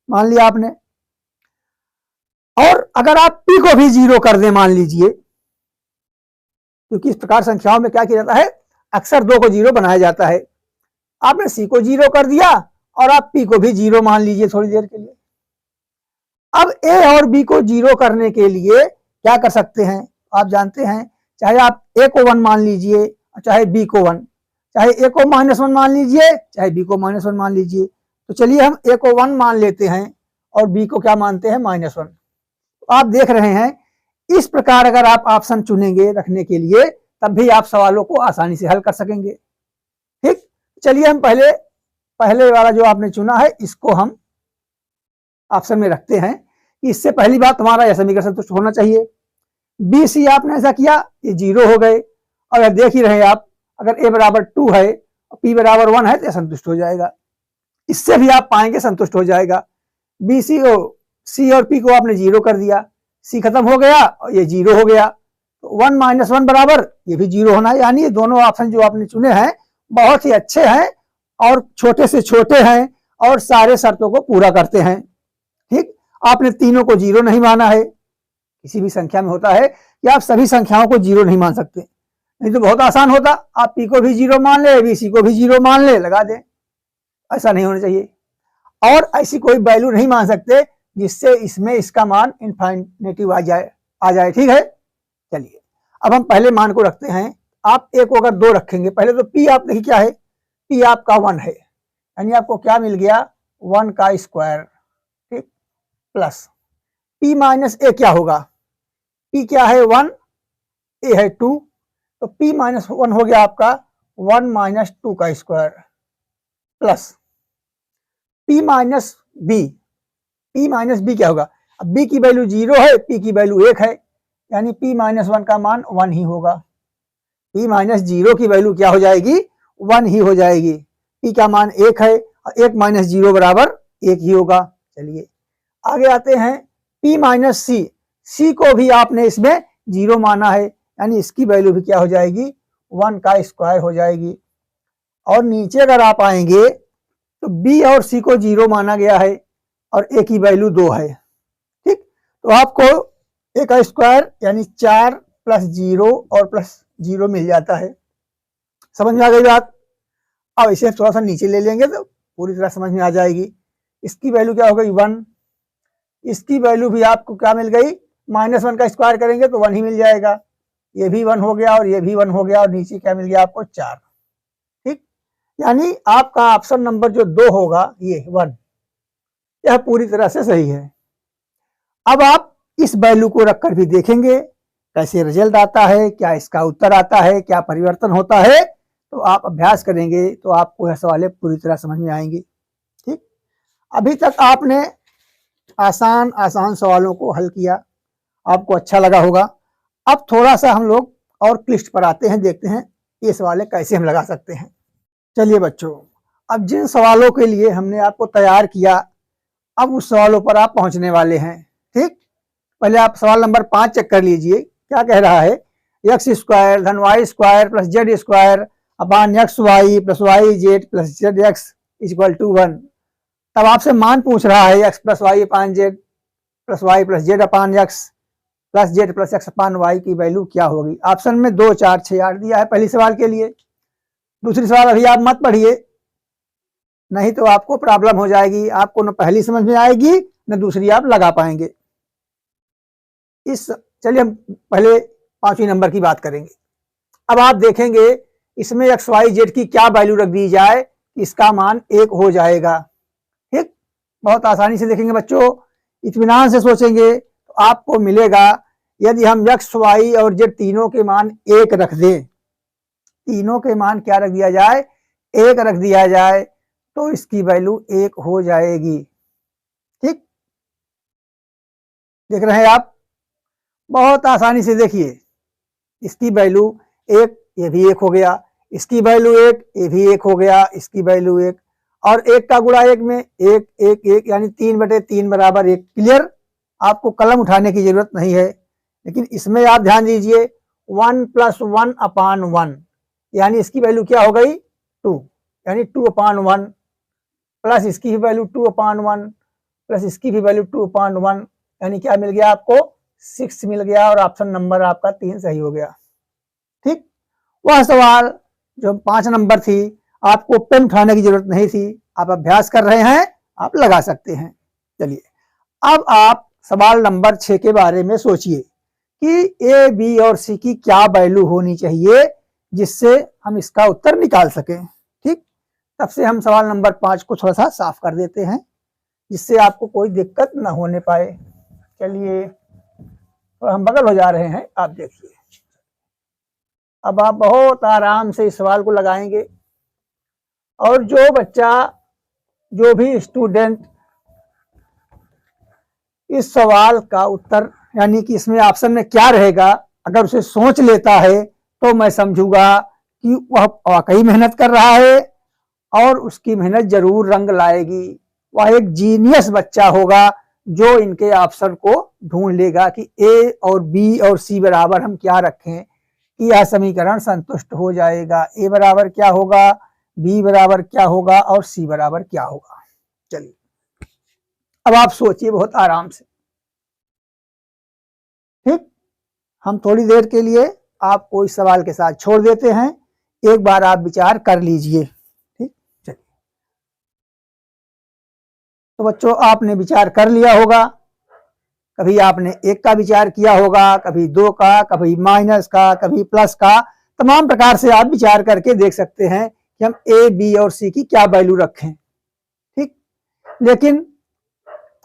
A: मान लिया आपने, और अगर आप पी को भी 0 कर दें, मान लीजिए, क्योंकि इस प्रकार संख्याओं में क्या किया जाता है, अक्सर 2 को 0 बनाया जाता है। आपने सी को 0 कर दिया और आप पी को भी 0 मान लीजिए थोड़ी देर के लिए। अब ए और बी को 0 करने के लिए क्या कर सकते हैं, आप जानते हैं, चाहे आप ए को 1 मान लीजिए, चाहे बी को 1, चाहे ए को -1 मान लीजिए, चाहे बी को -1 मान लीजिए। तो चलिए हम ए को 1 मान लेते हैं और बी को क्या मानते हैं, -1। तो आप देख रहे हैं, इस प्रकार अगर आप ऑप्शन चुनेंगे रखने के लिए, तब भी आप सवालों को आसानी से हल कर सकेंगे। ठीक, चलिए हम पहले वाला जो आपने चुना है, इसको हम ऑप्शन में रखते हैं। इससे पहली बात, हमारा यह समीकरण संतुष्ट होना चाहिए। बी सी आपने ऐसा किया, ये 0 हो गए। और देख ही रहे आप, अगर ए बराबर 2 है और पी बराबर 1 है, तो यह संतुष्ट हो जाएगा। इससे भी आप पाएंगे संतुष्ट हो जाएगा। बी सी सी और पी को आपने 0 कर दिया, सी खत्म हो गया और ये 0 हो गया। तो 1 - 1 बराबर ये भी 0 होना है। यानी ये दोनों ऑप्शन जो आपने चुने हैं बहुत ही अच्छे हैं और छोटे से छोटे हैं और सारे शर्तों को पूरा करते हैं। ठीक, आपने तीनों को 0 नहीं माना है। किसी भी संख्या में होता है कि आप सभी संख्याओं को 0 नहीं मान सकते, नहीं तो बहुत आसान होता, आप पी को भी 0 मान ले, बी सी को भी 0 मान ले, लगा दें। ऐसा नहीं होना चाहिए। और ऐसी कोई वैल्यू नहीं मान सकते जिससे इसमें इसका मान इनफाइनेटिव आ जाए। ठीक है, चलिए अब हम पहले मान को रखते हैं। आप ए को अगर 2 रखेंगे, पहले तो पी आप देखिए क्या है, पी आपका 1 है, यानी आपको क्या मिल गया, 1 का स्क्वायर। ठीक, प्लस पी माइनस ए क्या होगा, पी क्या है 1, ए है 2, तो पी -1 हो गया आपका 1 - 2 का square, plus P minus B. P minus B क्या होगा, अब बी की वैल्यू 0 है, पी की वैल्यू 1 है, यानी पी -1 का मान 1 ही होगा। पी -0 की वैल्यू क्या हो जाएगी, 1 ही हो जाएगी। पी का मान 1 है और 1 - 0 बराबर 1 ही होगा। चलिए आगे आते हैं, पी माइनस सी, सी को भी आपने इसमें 0 माना है, यानी इसकी वैल्यू भी क्या हो जाएगी, 1 का स्क्वायर हो जाएगी। और नीचे अगर आप आएंगे तो बी और सी को 0 माना गया है और ए की वैल्यू 2 है। ठीक, तो आपको ए का स्क्वायर यानी 4 + 0 और +0 मिल जाता है। समझ में आ गई बात? अब इसे थोड़ा सा नीचे ले लेंगे तो पूरी तरह समझ में आ जाएगी। इसकी वैल्यू क्या हो गई, 1। इसकी वैल्यू भी आपको क्या मिल गई, -1 का स्क्वायर करेंगे तो 1 ही मिल जाएगा। ये भी 1 हो गया और ये भी 1 हो गया और नीचे क्या मिल गया आपको, 4। ठीक, यानी आपका ऑप्शन नंबर जो 2 होगा, ये 1, यह पूरी तरह से सही है। अब आप इस वैल्यू को रखकर भी देखेंगे कैसे रिजल्ट आता है, क्या इसका उत्तर आता है, क्या परिवर्तन होता है। तो आप अभ्यास करेंगे तो आपको यह सवाल पूरी तरह समझ में आएंगे। ठीक, अभी तक आपने आसान आसान सवालों को हल किया, आपको अच्छा लगा होगा। अब थोड़ा सा हम लोग और क्लिष्ट पर आते हैं, देखते हैं ये सवाल कैसे हम लगा सकते हैं। चलिए बच्चों, अब जिन सवालों के लिए हमने आपको तैयार किया, अब उस सवालों पर आप पहुंचने वाले हैं। ठीक, पहले आप सवाल नंबर 5 चेक कर लीजिए, क्या कह रहा है, x² धन y² + z² अपान xy + yz + zx = 1। तब आपसे मान पूछ रहा है x + y अपान z + y + z अपान x + z + x अपान y की वैल्यू क्या होगी। ऑप्शन में 2, 4, 6, 8 दिया है पहली सवाल के लिए। दूसरी सवाल अभी आप मत पढ़िए, नहीं तो आपको प्रॉब्लम हो जाएगी, आपको न पहली समझ में आएगी न दूसरी आप लगा पाएंगे। चलिए हम पहले 5वें नंबर की बात करेंगे। अब आप देखेंगे इसमें x y z की क्या वैल्यू रख दी जाए, इसका मान 1 हो जाएगा। ठीक, बहुत आसानी से देखेंगे बच्चों, इत्मीनान से सोचेंगे तो आपको मिलेगा, यदि हम x y और z तीनों के मान 1 रख दें, तीनों के मान क्या रख दिया जाए, 1 रख दिया जाए, तो इसकी वैल्यू 1 हो जाएगी। ठीक, देख रहे हैं आप, बहुत आसानी से देखिए, इसकी वैल्यू 1, ये भी 1 हो गया, इसकी वैल्यू 1, ये भी 1 हो गया, इसकी वैल्यू 1, और 1 का गुणा 1 में 1 1 1 यानी 3/3 बराबर 1। क्लियर? आपको कलम उठाने की जरूरत नहीं है, लेकिन इसमें आप ध्यान दीजिए 1 + 1/1 यानी इसकी वैल्यू क्या हो गई 2, यानी 2/1 प्लस इसकी भी वैल्यू 2/1 प्लस इसकी भी वैल्यू 2/1 यानी क्या मिल गया आपको 6 मिल गया, और ऑप्शन नंबर आपका 3 सही हो गया। ठीक, वह सवाल जो 5 नंबर थी, आपको पेन उठाने की जरूरत नहीं थी, आप अभ्यास कर रहे हैं, आप लगा सकते हैं। चलिए अब आप सवाल नंबर 6 के बारे में सोचिए कि ए, बी और सी की क्या वैल्यू होनी चाहिए जिससे हम इसका उत्तर निकाल सकें। ठीक, तब से हम सवाल नंबर 5 को थोड़ा सा साफ कर देते हैं जिससे आपको कोई दिक्कत न होने पाए। चलिए तो हम बगल हो जा रहे हैं, आप देखिए। अब आप बहुत आराम से इस सवाल को लगाएंगे, और जो बच्चा, जो भी स्टूडेंट इस सवाल का उत्तर यानी कि इसमें ऑप्शन में क्या रहेगा अगर उसे सोच लेता है, तो मैं समझूंगा कि वह वाकई मेहनत कर रहा है और उसकी मेहनत जरूर रंग लाएगी। वह एक जीनियस बच्चा होगा जो इनके ऑप्शन को ढूंढ लेगा कि ए और बी और सी बराबर हम क्या रखें कि यह समीकरण संतुष्ट हो जाएगा। ए बराबर क्या होगा, बी बराबर क्या होगा और सी बराबर क्या होगा। चलिए अब आप सोचिए बहुत आराम से। ठीक, हम थोड़ी देर के लिए आपको इस सवाल के साथ छोड़ देते हैं, एक बार आप विचार कर लीजिए। ठीक, चलिए। तो बच्चों आपने विचार कर लिया होगा, कभी आपने 1 का विचार किया होगा, कभी 2 का, कभी माइनस का, कभी प्लस का। तमाम प्रकार से आप विचार करके देख सकते हैं कि हम ए, बी और सी की क्या वैल्यू रखें। ठीक, लेकिन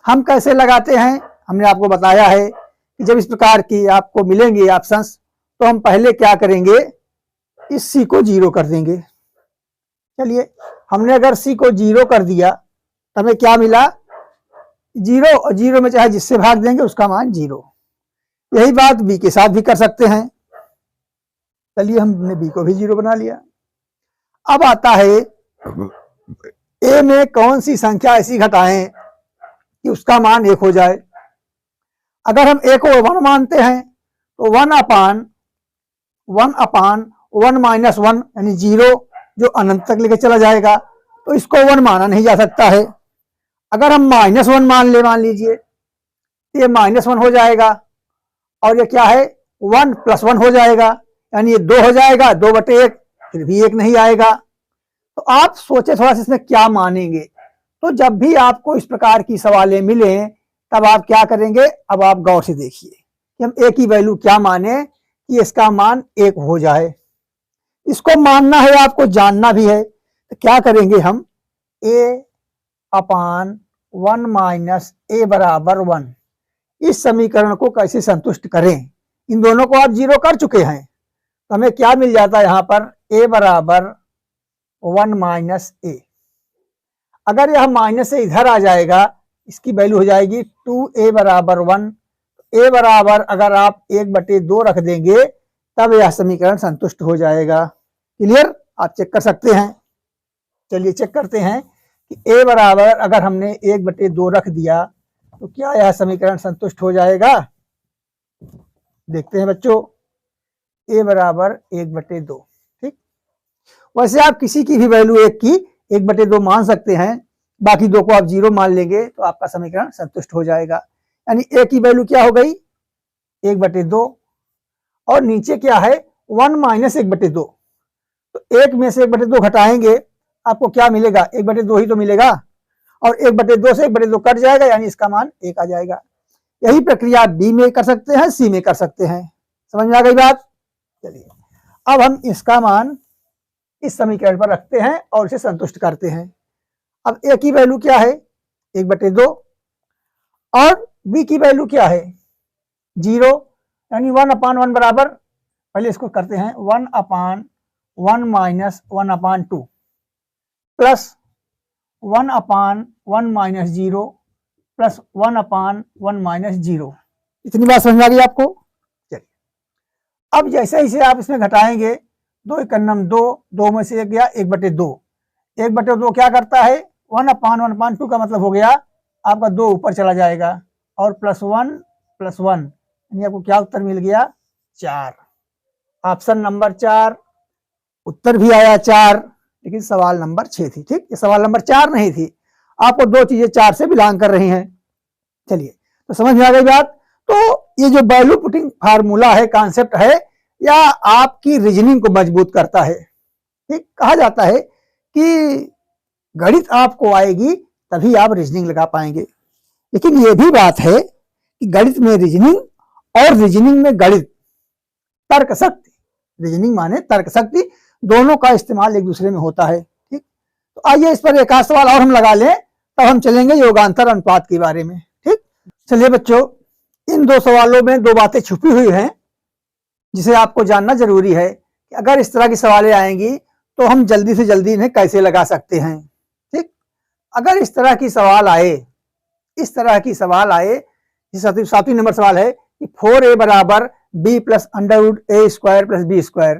A: हम कैसे लगाते हैं, हमने आपको बताया है कि जब इस प्रकार की आपको मिलेंगे ऑप्शंस, तो हम पहले क्या करेंगे, इस सी को 0 कर देंगे। चलिए, हमने अगर सी को 0 कर दिया तो हमें क्या मिला 0, और 0 में चाहे जिससे भाग देंगे उसका मान 0। यही बात बी के साथ भी कर सकते हैं। चलिए हमने बी को भी 0 बना लिया। अब आता है ए में कौन सी संख्या ऐसी घटाएं कि उसका मान 1 हो जाए। अगर हम ए को 1 मानते हैं तो 1/1 - 1 यानी 0 जो अनंत तक लेके चला जाएगा, तो इसको 1 माना नहीं जा सकता है। अगर हम -1 मान लीजिए तो ये -1 हो जाएगा, और ये क्या है 1 + 1 हो जाएगा, यानी ये 2 हो जाएगा, 2/1, फिर भी 1 नहीं आएगा। तो आप सोचे थोड़ा सा इसमें क्या मानेंगे। तो जब भी आपको इस प्रकार की सवालें मिले तब आप क्या करेंगे, अब आप गौर से देखिए कि हम ए की वैल्यू क्या माने कि इसका मान 1 हो जाए। इसको मानना है, आपको जानना भी है, तो क्या करेंगे हम a/1 - a बराबर 1 इस समीकरण को कैसे संतुष्ट करें। इन दोनों को आप 0 कर चुके हैं, तो हमें क्या मिल जाता है यहाँ पर a बराबर 1 - a। अगर यह माइनस से इधर आ जाएगा, इसकी वैल्यू हो जाएगी 2a बराबर 1। a बराबर अगर आप 1/2 रख देंगे तब यह समीकरण संतुष्ट हो जाएगा। क्लियर? आप चेक कर सकते हैं। चलिए चेक करते हैं कि a बराबर अगर हमने 1/2 रख दिया तो क्या यह समीकरण संतुष्ट हो जाएगा। देखते हैं बच्चों, a बराबर 1/2। ठीक, वैसे आप किसी की भी वैल्यू 1 की 1/2 मान सकते हैं, बाकी 2 को आप 0 मान लेंगे तो आपका समीकरण संतुष्ट हो जाएगा। यानी a की वैल्यू क्या हो गई 1/2, और नीचे क्या है 1 - 1/2। तो 1 में से 1/2 घटाएंगे, आपको क्या मिलेगा 1/2 ही तो मिलेगा, और 1/2 से 1/2 कट जाएगा, यानी इसका मान 1 आ जाएगा। यही प्रक्रिया बी में कर सकते हैं, सी में कर सकते हैं। समझ में आ गई बात। चलिए अब हम इसका मान इस समीकरण पर रखते हैं और इसे संतुष्ट करते हैं। अब ए की वैल्यू क्या है 1/2, और बी की वैल्यू क्या है 0, यानी 1/1 बराबर, पहले इसको करते हैं 1/1 - 1/2 प्लस 1/1 - 0 प्लस 1/1 - 0। इतनी बात समझ आ गई आपको। चलिए अब जैसे जैसे आप इसमें घटाएंगे 2 एकन्नम 2, 2 में से 1 गया 1/2, 1/2 क्या करता है 1/1/2 का मतलब हो गया आपका 2 ऊपर चला जाएगा और +1 +1 यानी आपको क्या उत्तर मिल गया 4। ऑप्शन नंबर 4 उत्तर भी आया 4, लेकिन सवाल नंबर 6 थी। ठीक, ये सवाल नंबर 4 नहीं थी, आपको 2 चीजें 4 से बिलोंग कर रही हैं। चलिए, तो समझ में आ गई बात। तो ये जो वैल्यू पुटिंग फार्मूला है, कॉन्सेप्ट है, या आपकी रीजनिंग को मजबूत करता है। ठीक, कहा जाता है कि गणित आपको आएगी तभी आप रीजनिंग लगा पाएंगे, लेकिन ये भी बात है कि गणित में रीजनिंग और रीजनिंग में गणित, तर्क शक्ति, रीजनिंग माने तर्क शक्ति, दोनों का इस्तेमाल एक दूसरे में होता है। ठीक, तो आइए इस पर एक आध सवाल और हम लगा लें, तब हम चलेंगे योगांतर अनुपात के बारे में। ठीक, चलिए बच्चों, इन 2 सवालों में 2 बातें छुपी हुई हैं जिसे आपको जानना जरूरी है कि अगर इस तरह की सवालें आएंगी तो हम जल्दी से जल्दी इन्हें कैसे लगा सकते हैं। ठीक, अगर इस तरह की सवाल आए, इस तरह की सवाल आए, 7वां नंबर सवाल है कि 4a बराबर b plus √a² plus b²,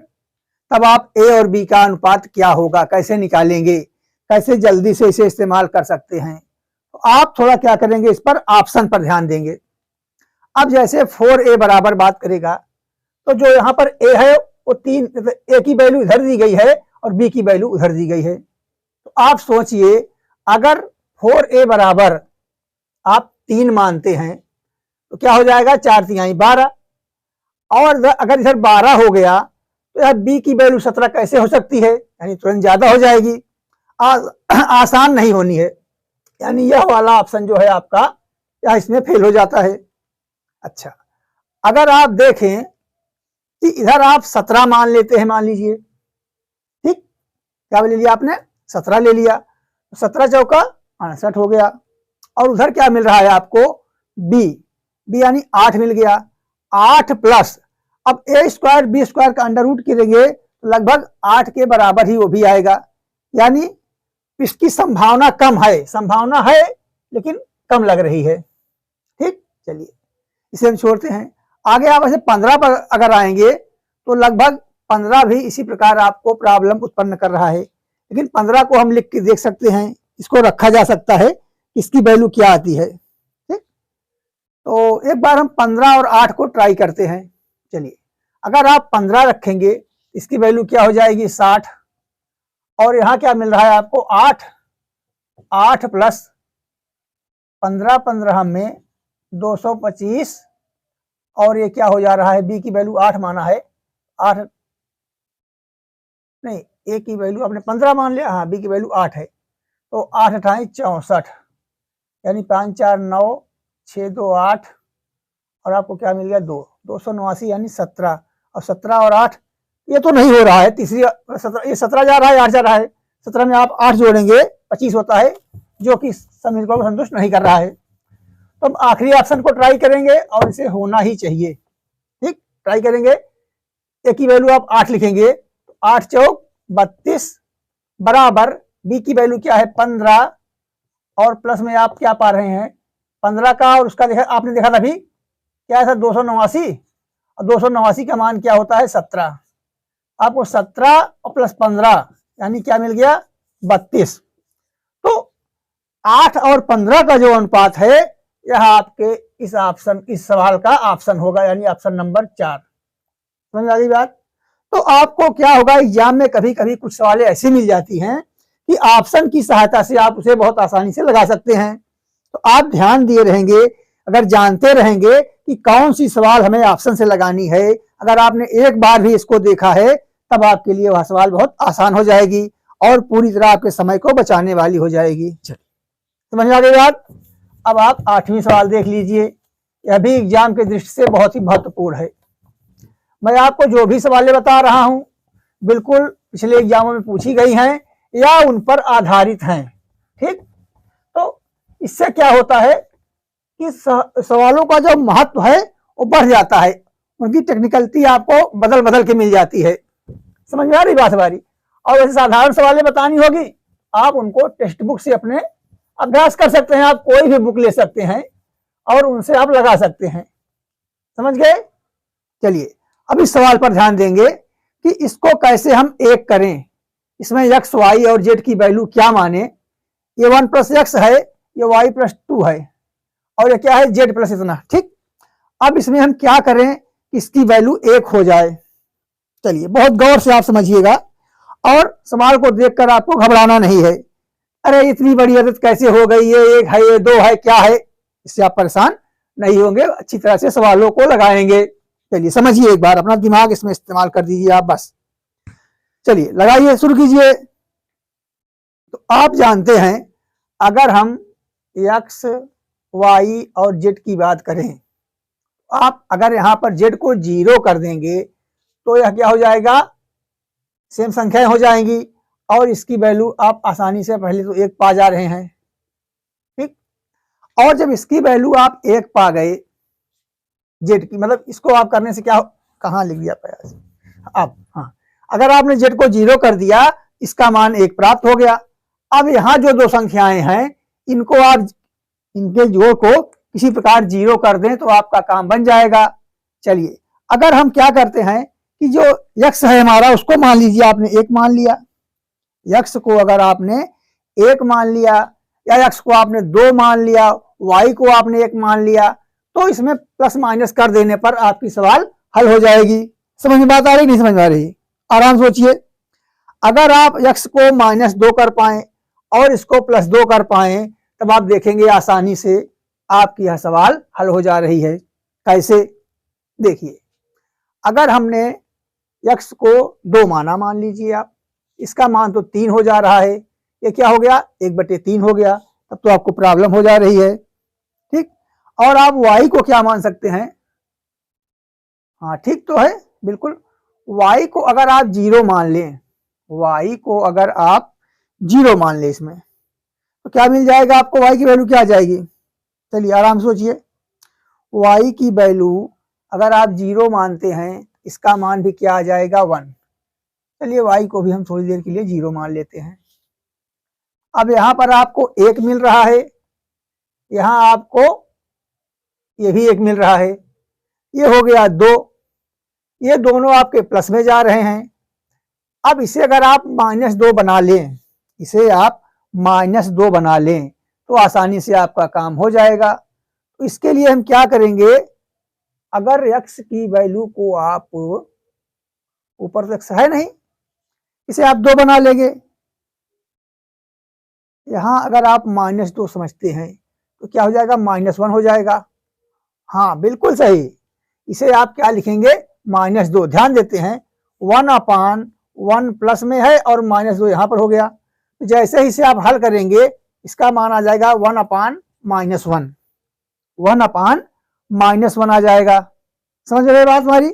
A: तब आप a और b का अनुपात क्या होगा, कैसे निकालेंगे, कैसे जल्दी से इसे इस्तेमाल कर सकते हैं। तो आप थोड़ा क्या करेंगे, इस पर ऑप्शन पर ध्यान देंगे। अब जैसे 4a बराबर बात करेगा तो जो यहाँ पर a है वो 3, a की वैल्यू इधर दी गई है और b की वैल्यू उधर दी गई है। तो आप सोचिए, अगर 4a बराबर आप 3 मानते हैं तो क्या हो जाएगा 4 तिहाई 12, और अगर इधर 12 हो गया तो यह b की वैल्यू 17 कैसे हो सकती है, यानी तुरंत ज्यादा हो जाएगी, आसान नहीं होनी है, यानी यह वाला ऑप्शन जो है आपका यह इसमें फेल हो जाता है। अच्छा, अगर आप देखें कि इधर आप 17 मान लेते हैं, मान लीजिए, ठीक, क्या ले लिया आपने 17 ले लिया, 17 चौका 68 हो गया, और उधर क्या मिल रहा है आपको b यानी 8 मिल गया, 8 प्लस अब a² b² का अंडर रूट करेंगे तो लगभग 8 के बराबर ही वो भी आएगा, यानी इसकी संभावना कम है, संभावना है लेकिन कम लग रही है। ठीक, चलिए इसे हम छोड़ते हैं। आगे आप ऐसे 15 पर अगर आएंगे तो लगभग 15 भी इसी प्रकार आपको प्रॉब्लम उत्पन्न कर रहा है, लेकिन 15 को हम लिख के देख सकते हैं, इसको रखा जा सकता है, इसकी वैल्यू क्या आती है। ठीक, तो एक बार हम 15 और 8 को ट्राई करते हैं। चलिए, अगर आप 15 रखेंगे इसकी वैल्यू क्या हो जाएगी 60, और यहाँ क्या मिल रहा है आपको 8 प्लस 15, 15 में 225, और ये क्या हो जा रहा है b की वैल्यू 8 माना है, 8 नहीं, a की वैल्यू आपने 15 मान लिया, हाँ b की वैल्यू 8 है, तो 8 अठाई 64, यानी 5 4 9 6 2 8, और आपको क्या मिल गया 289 यानी 17, और 17 और 8 ये तो नहीं हो रहा है, तीसरी 17, ये 17 जा रहा है 8 जा रहा है, 17 में आप 8 जोड़ेंगे 25 होता है, जो कि समीकरण को संतुष्ट नहीं कर रहा है। तो हम आखिरी ऑप्शन को ट्राई करेंगे और इसे होना ही चाहिए। ठीक, ट्राई करेंगे, ए की वैल्यू आप 8 लिखेंगे तो 8 चौक 32 बराबर बी की वैल्यू क्या है 15, और प्लस में आप क्या पा रहे हैं 15 का, और उसका देखा आपने देखा था अभी क्या था 289, और 289 का मान क्या होता है 17, आपको 17 और प्लस 15 यानी क्या मिल गया 32। तो 8 और 15 का जो अनुपात है यह आपके इस सवाल का ऑप्शन होगा, यानी ऑप्शन नंबर 4। समझ आ गई बात। तो आपको क्या होगा, एग्जाम में कभी कभी कुछ सवालें ऐसी मिल जाती हैं कि ऑप्शन की सहायता से आप उसे बहुत आसानी से लगा सकते हैं। तो आप ध्यान दिए रहेंगे, अगर जानते रहेंगे कि कौन सी सवाल हमें ऑप्शन से लगानी है, अगर आपने एक बार भी इसको देखा है तब आपके लिए वह सवाल बहुत आसान हो जाएगी और पूरी तरह आपके समय को बचाने वाली हो जाएगी। समझ आ गई बात। अब आप 8वां सवाल देख लीजिए, यह भी एग्जाम के दृष्टि से बहुत ही महत्वपूर्ण है। मैं आपको जो भी सवालें बता रहा हूं बिल्कुल पिछले एग्जामों में पूछी गई हैं या उन पर आधारित हैं। ठीक, तो इससे क्या होता है कि सवालों का जो महत्व है वो बढ़ जाता है, उनकी टेक्निकलिटी आपको बदल बदल के मिल जाती है। समझ में आ रही बात हमारी। और वैसे साधारण सवालें बतानी होगी, आप उनको टेक्स्ट बुक से अपने अभ्यास कर सकते हैं, आप कोई भी बुक ले सकते हैं और उनसे आप लगा सकते हैं। समझ गए। चलिए अब इस सवाल पर ध्यान देंगे कि इसको कैसे हम एक करें, इसमें x y और z की वैल्यू क्या माने। ये 1 प्लस एक्स है, ये y प्लस 2 है, और ये क्या है z प्लस इतना। ठीक, अब इसमें हम क्या करें कि इसकी वैल्यू एक हो जाए। चलिए बहुत गौर से आप समझिएगा और सवाल को देखकर आपको घबराना नहीं है, अरे इतनी बड़ी आदत कैसे हो गई, ये एक है ये दो है क्या है, इससे आप परेशान नहीं होंगे, अच्छी तरह से सवालों को लगाएंगे। चलिए समझिए, एक बार अपना दिमाग इसमें इस्तेमाल कर दीजिए आप बस। चलिए लगाइए, शुरू कीजिए। तो आप जानते हैं अगर हम x y और z की बात करें, आप अगर यहां पर z को 0 कर देंगे तो यह क्या हो जाएगा, सेम संख्याएं हो जाएंगी और इसकी वैल्यू आप आसानी से पहले तो 1 पा जा रहे हैं। ठीक, और जब इसकी वैल्यू आप 1 पा गए z की, मतलब इसको आप करने से क्या, कहां लिख दिया प्रयास अब, हाँ अगर आपने z को 0 कर दिया, इसका मान 1 प्राप्त हो गया। अब यहां जो दो संख्याएं हैं इनको आप इनके जोड़ को किसी प्रकार 0 कर दें तो आपका काम बन जाएगा। चलिए अगर हम क्या करते हैं कि जो x है हमारा उसको मान लीजिए आपने 1 मान लिया, x को अगर आपने 1 मान लिया या x को आपने 2 मान लिया, y को आपने 1 मान लिया, तो इसमें प्लस माइनस कर देने पर आपकी सवाल हल हो जाएगी। समझ में बात आ रही नहीं समझ में आ रही, आराम सोचिए। अगर आप x को -2 कर पाए और इसको +2 कर पाए तब आप देखेंगे आसानी से आपकी यह सवाल हल हो जा रही है। कैसे, देखिए अगर हमने x को 2 माना, मान लीजिए आप, इसका मान तो 3 हो जा रहा है, ये क्या हो गया 1/3 हो गया, तब तो आपको प्रॉब्लम हो जा रही है। ठीक, और आप y को क्या मान सकते हैं, हाँ ठीक तो है बिल्कुल, y को अगर आप 0 मान लें, y को अगर आप 0 मान लें इसमें तो क्या मिल जाएगा आपको, y की वैल्यू क्या आ जाएगी। चलिए आराम सोचिए, y की वैल्यू अगर आप 0 मानते हैं इसका मान भी क्या आ जाएगा 1। चलिए y को भी हम थोड़ी देर के लिए 0 मान लेते हैं। अब यहां पर आपको 1 मिल रहा है, यहां आपको ये भी 1 मिल रहा है, ये हो गया 2, ये दोनों आपके प्लस में जा रहे हैं। अब इसे अगर आप -2 बना लें, इसे आप -2 बना लें तो आसानी से आपका काम हो जाएगा। तो इसके लिए हम क्या करेंगे, अगर x की वैल्यू को आप, ऊपर तो x है नहीं, इसे आप 2 बना लेंगे। यहां अगर आप -2 समझते हैं तो क्या हो जाएगा, -1 हो जाएगा। हाँ बिल्कुल सही, इसे आप क्या लिखेंगे -2। ध्यान देते हैं 1/1 प्लस में है और -2 यहां पर हो गया, तो जैसे ही इसे आप हल करेंगे इसका मान आ जाएगा 1/-1, 1/-1 आ जाएगा। समझ रहे बात हमारी,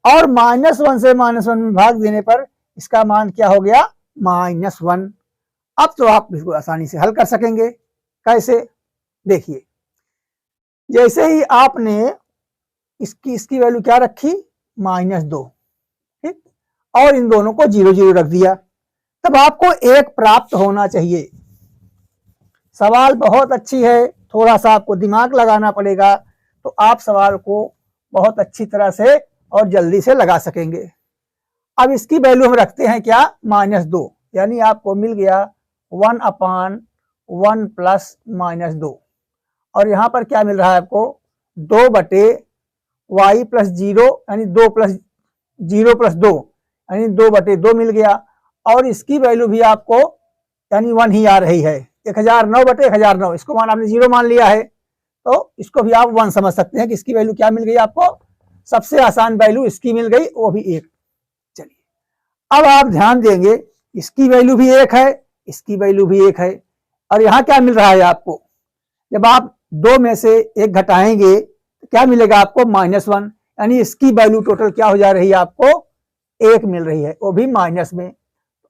A: और -1 से -1 में भाग देने पर इसका मान क्या हो गया -1। अब तो आप इसको आसानी से हल कर सकेंगे। कैसे, देखिए जैसे ही आपने इसकी वैल्यू क्या रखी -2, ठीक, और इन दोनों को 0-0 रख दिया, तब आपको 1 प्राप्त होना चाहिए। सवाल बहुत अच्छी है, थोड़ा सा आपको दिमाग लगाना पड़ेगा तो आप सवाल को बहुत अच्छी तरह से और जल्दी से लगा सकेंगे। अब इसकी वैल्यू हम रखते हैं क्या -2, यानी आपको मिल गया 1/1 प्लस -2, और यहां पर क्या मिल रहा है आपको 2/y प्लस 0, यानी 2 प्लस 0 प्लस 2, यानी 2/2 मिल गया, और इसकी वैल्यू भी आपको यानी 1 ही आ रही है, 1009/1009, इसको मान आपने 0 मान लिया है तो इसको भी आप 1 समझ सकते हैं कि इसकी वैल्यू क्या मिल गई आपको, सबसे आसान वैल्यू इसकी मिल गई, वो भी 1। चलिए अब आप ध्यान देंगे, इसकी वैल्यू भी 1 है, इसकी वैल्यू भी 1 है, और यहां क्या मिल रहा है आपको, जब आप 2 में से 1 घटाएंगे तो क्या मिलेगा आपको -1, यानी इसकी वैल्यू टोटल क्या हो जा रही है आपको 1 मिल रही है, वो भी माइनस में।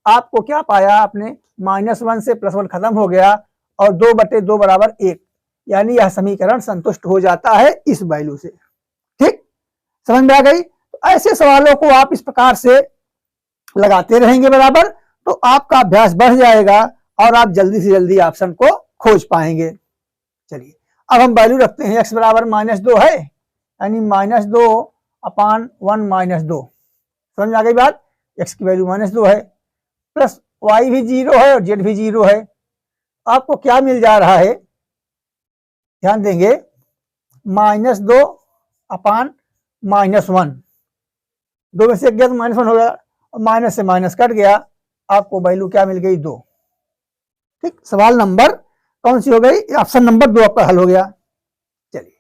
A: आपको क्या पाया आपने, -1 से +1 खत्म हो गया और 2/2 बराबर 1, यानी यह समीकरण संतुष्ट हो जाता है इस वैल्यू से। ठीक, समझ में आ गई। तो ऐसे सवालों को आप इस प्रकार से लगाते रहेंगे बराबर, तो आपका अभ्यास बढ़ जाएगा और आप जल्दी से जल्दी ऑप्शन को खोज पाएंगे। चलिए अब हम वैल्यू रखते हैं, x बराबर -2 है, यानी -2/1 -2, समझ में आ गई बात। x की वैल्यू -2 है, प्लस y भी 0 है और z भी 0 है। आपको क्या मिल जा रहा है, ध्यान देंगे, -2 अपान -1, 2 में से 1 गया तो -1 हो गया, और माइनस से माइनस कट गया, आपको वैल्यू क्या मिल गई 2। ठीक, सवाल नंबर कौन सी हो गई, ऑप्शन नंबर 2 आपका हल हो गया। चलिए,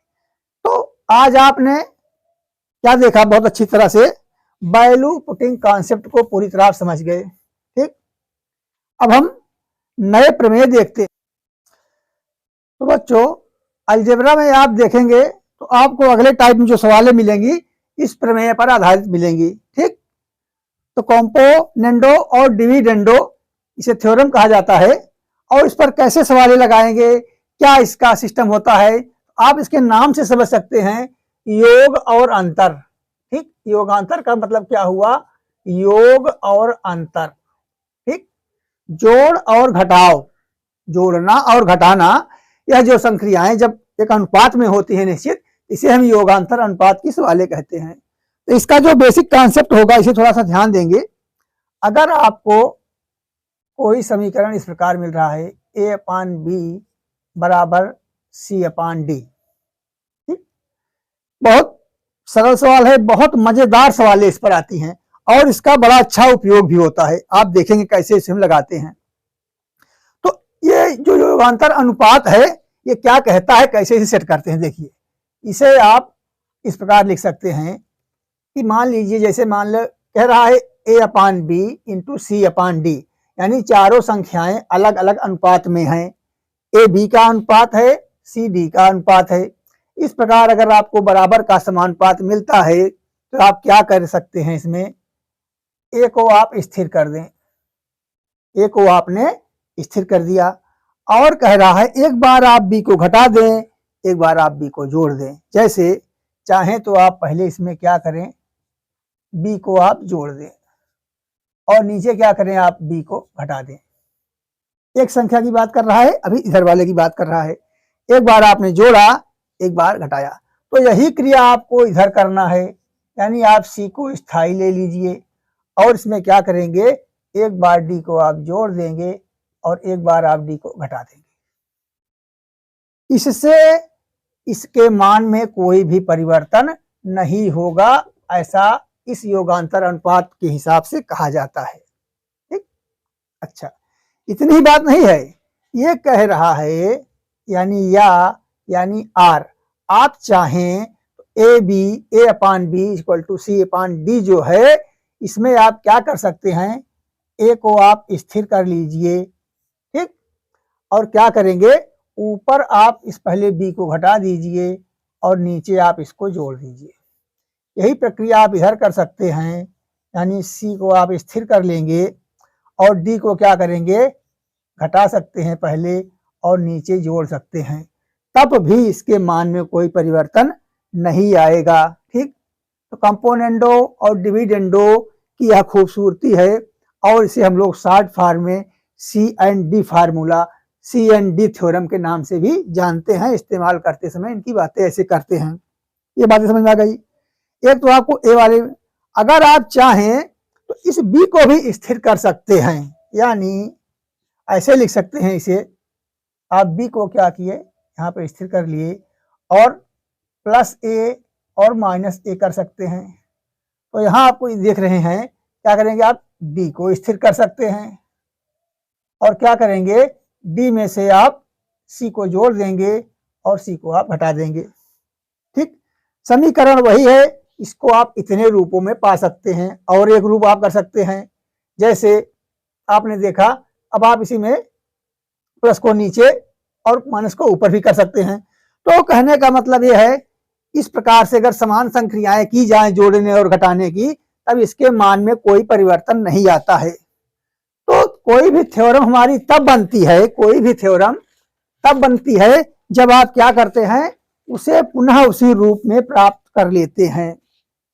A: तो आज आपने क्या देखा, बहुत अच्छी तरह से वैल्यू पुटिंग कॉन्सेप्ट को पूरी तरह समझ गए। ठीक, अब हम नए प्रमेय देखते हैं। तो बच्चों, अलजेब्रा में आप देखेंगे तो आपको अगले टाइप में जो सवालें मिलेंगी इस प्रमेय पर आधारित मिलेंगी। ठीक, तो कॉम्पोनेंडो और डिविडेंडो इसे थ्योरम कहा जाता है, और इस पर कैसे सवालें लगाएंगे, क्या इसका सिस्टम होता है, आप इसके नाम से समझ सकते हैं, योग और अंतर। ठीक, योगांतर का मतलब क्या हुआ, योग और अंतर। ठीक, जोड़ और घटाव, जोड़ना और घटाना, यह जो संक्रियाएं जब एक अनुपात में होती है निश्चित, इसे हम योगांतर अनुपात की सवालें कहते हैं। तो इसका जो बेसिक कॉन्सेप्ट होगा इसे थोड़ा सा ध्यान देंगे। अगर आपको कोई समीकरण इस प्रकार मिल रहा है, a/b बराबर c/d, ठीक, बहुत सरल सवाल है, बहुत मजेदार सवालें इस पर आती हैं, और इसका बड़ा अच्छा उपयोग भी होता है। आप देखेंगे कैसे इसे हम लगाते हैं। तो ये जो योगांतर अनुपात है ये क्या कहता है, कैसे इसे सेट करते हैं, देखिए इसे आप इस प्रकार लिख सकते हैं कि मान लीजिए, जैसे मान लो कह रहा है a/b इंटू c/d, यानी चारों संख्याएं अलग अलग अनुपात में हैं। a b का अनुपात है, c d का अनुपात है। इस प्रकार अगर आपको बराबर का समानुपात मिलता है तो आप क्या कर सकते हैं, इसमें a को आप स्थिर कर दें, a को आपने स्थिर कर दिया, और कह रहा है एक बार आप b को घटा दें, एक बार आप b को जोड़ दें। जैसे चाहें तो आप पहले इसमें क्या करें, b को आप जोड़ दें, और नीचे क्या करें, आप b को घटा दें। एक संख्या की बात कर रहा है, अभी इधर वाले की बात कर रहा है। एक बार आपने जोड़ा, एक बार घटाया, तो यही क्रिया आपको इधर करना है, यानी आप c को स्थाई ले लीजिए, और इसमें क्या करेंगे, एक बार d को आप जोड़ देंगे और एक बार आप d को घटा देंगे। इससे इसके मान में कोई भी परिवर्तन नहीं होगा, ऐसा इस योगांतर अनुपात के हिसाब से कहा जाता है। ठीक, अच्छा, इतनी ही बात नहीं है, ये कह रहा है यानी r, आप चाहें तो a/b इक्वल टू c/d जो है, इसमें आप क्या कर सकते हैं, a को आप स्थिर कर लीजिए। ठीक, और क्या करेंगे, ऊपर आप इस पहले b को घटा दीजिए और नीचे आप इसको जोड़ दीजिए। यही प्रक्रिया आप इधर कर सकते हैं, यानी c को आप स्थिर कर लेंगे और d को क्या करेंगे, घटा सकते हैं पहले और नीचे जोड़ सकते हैं, तब भी इसके मान में कोई परिवर्तन नहीं आएगा। ठीक, तो कंपोनेंडो और डिविडेंडो की यह खूबसूरती है, और इसे हम लोग शॉर्ट फॉर्म में C&D फार्मूला, C&D थ्योरम के नाम से भी जानते हैं। इस्तेमाल करते समय इनकी बातें ऐसे करते हैं। ये बातें समझ में आ गई। एक तो आपको ए वाले, अगर आप चाहें तो इस b को भी स्थिर कर सकते हैं, यानी ऐसे लिख सकते हैं इसे, आप b को क्या किए, यहाँ पर स्थिर कर लिए, और प्लस a और माइनस a कर सकते हैं। तो यहाँ आपको देख रहे हैं, क्या करेंगे, आप d को स्थिर कर सकते हैं, और क्या करेंगे, d में से आप c को जोड़ देंगे और c को आप घटा देंगे। ठीक, समीकरण वही है, इसको आप इतने रूपों में पा सकते हैं, और एक रूप आप कर सकते हैं, जैसे आपने देखा, अब आप इसी में प्लस को नीचे और माइनस को ऊपर भी कर सकते हैं। तो कहने का मतलब यह है, इस प्रकार से अगर समान संक्रियाएं की जाएं जोड़ने और घटाने की, तब इसके मान में कोई परिवर्तन नहीं आता है। तो कोई भी थ्योरम हमारी तब बनती है, कोई भी थ्योरम तब बनती है जब आप क्या करते हैं, उसे पुनः उसी रूप में प्राप्त कर लेते हैं।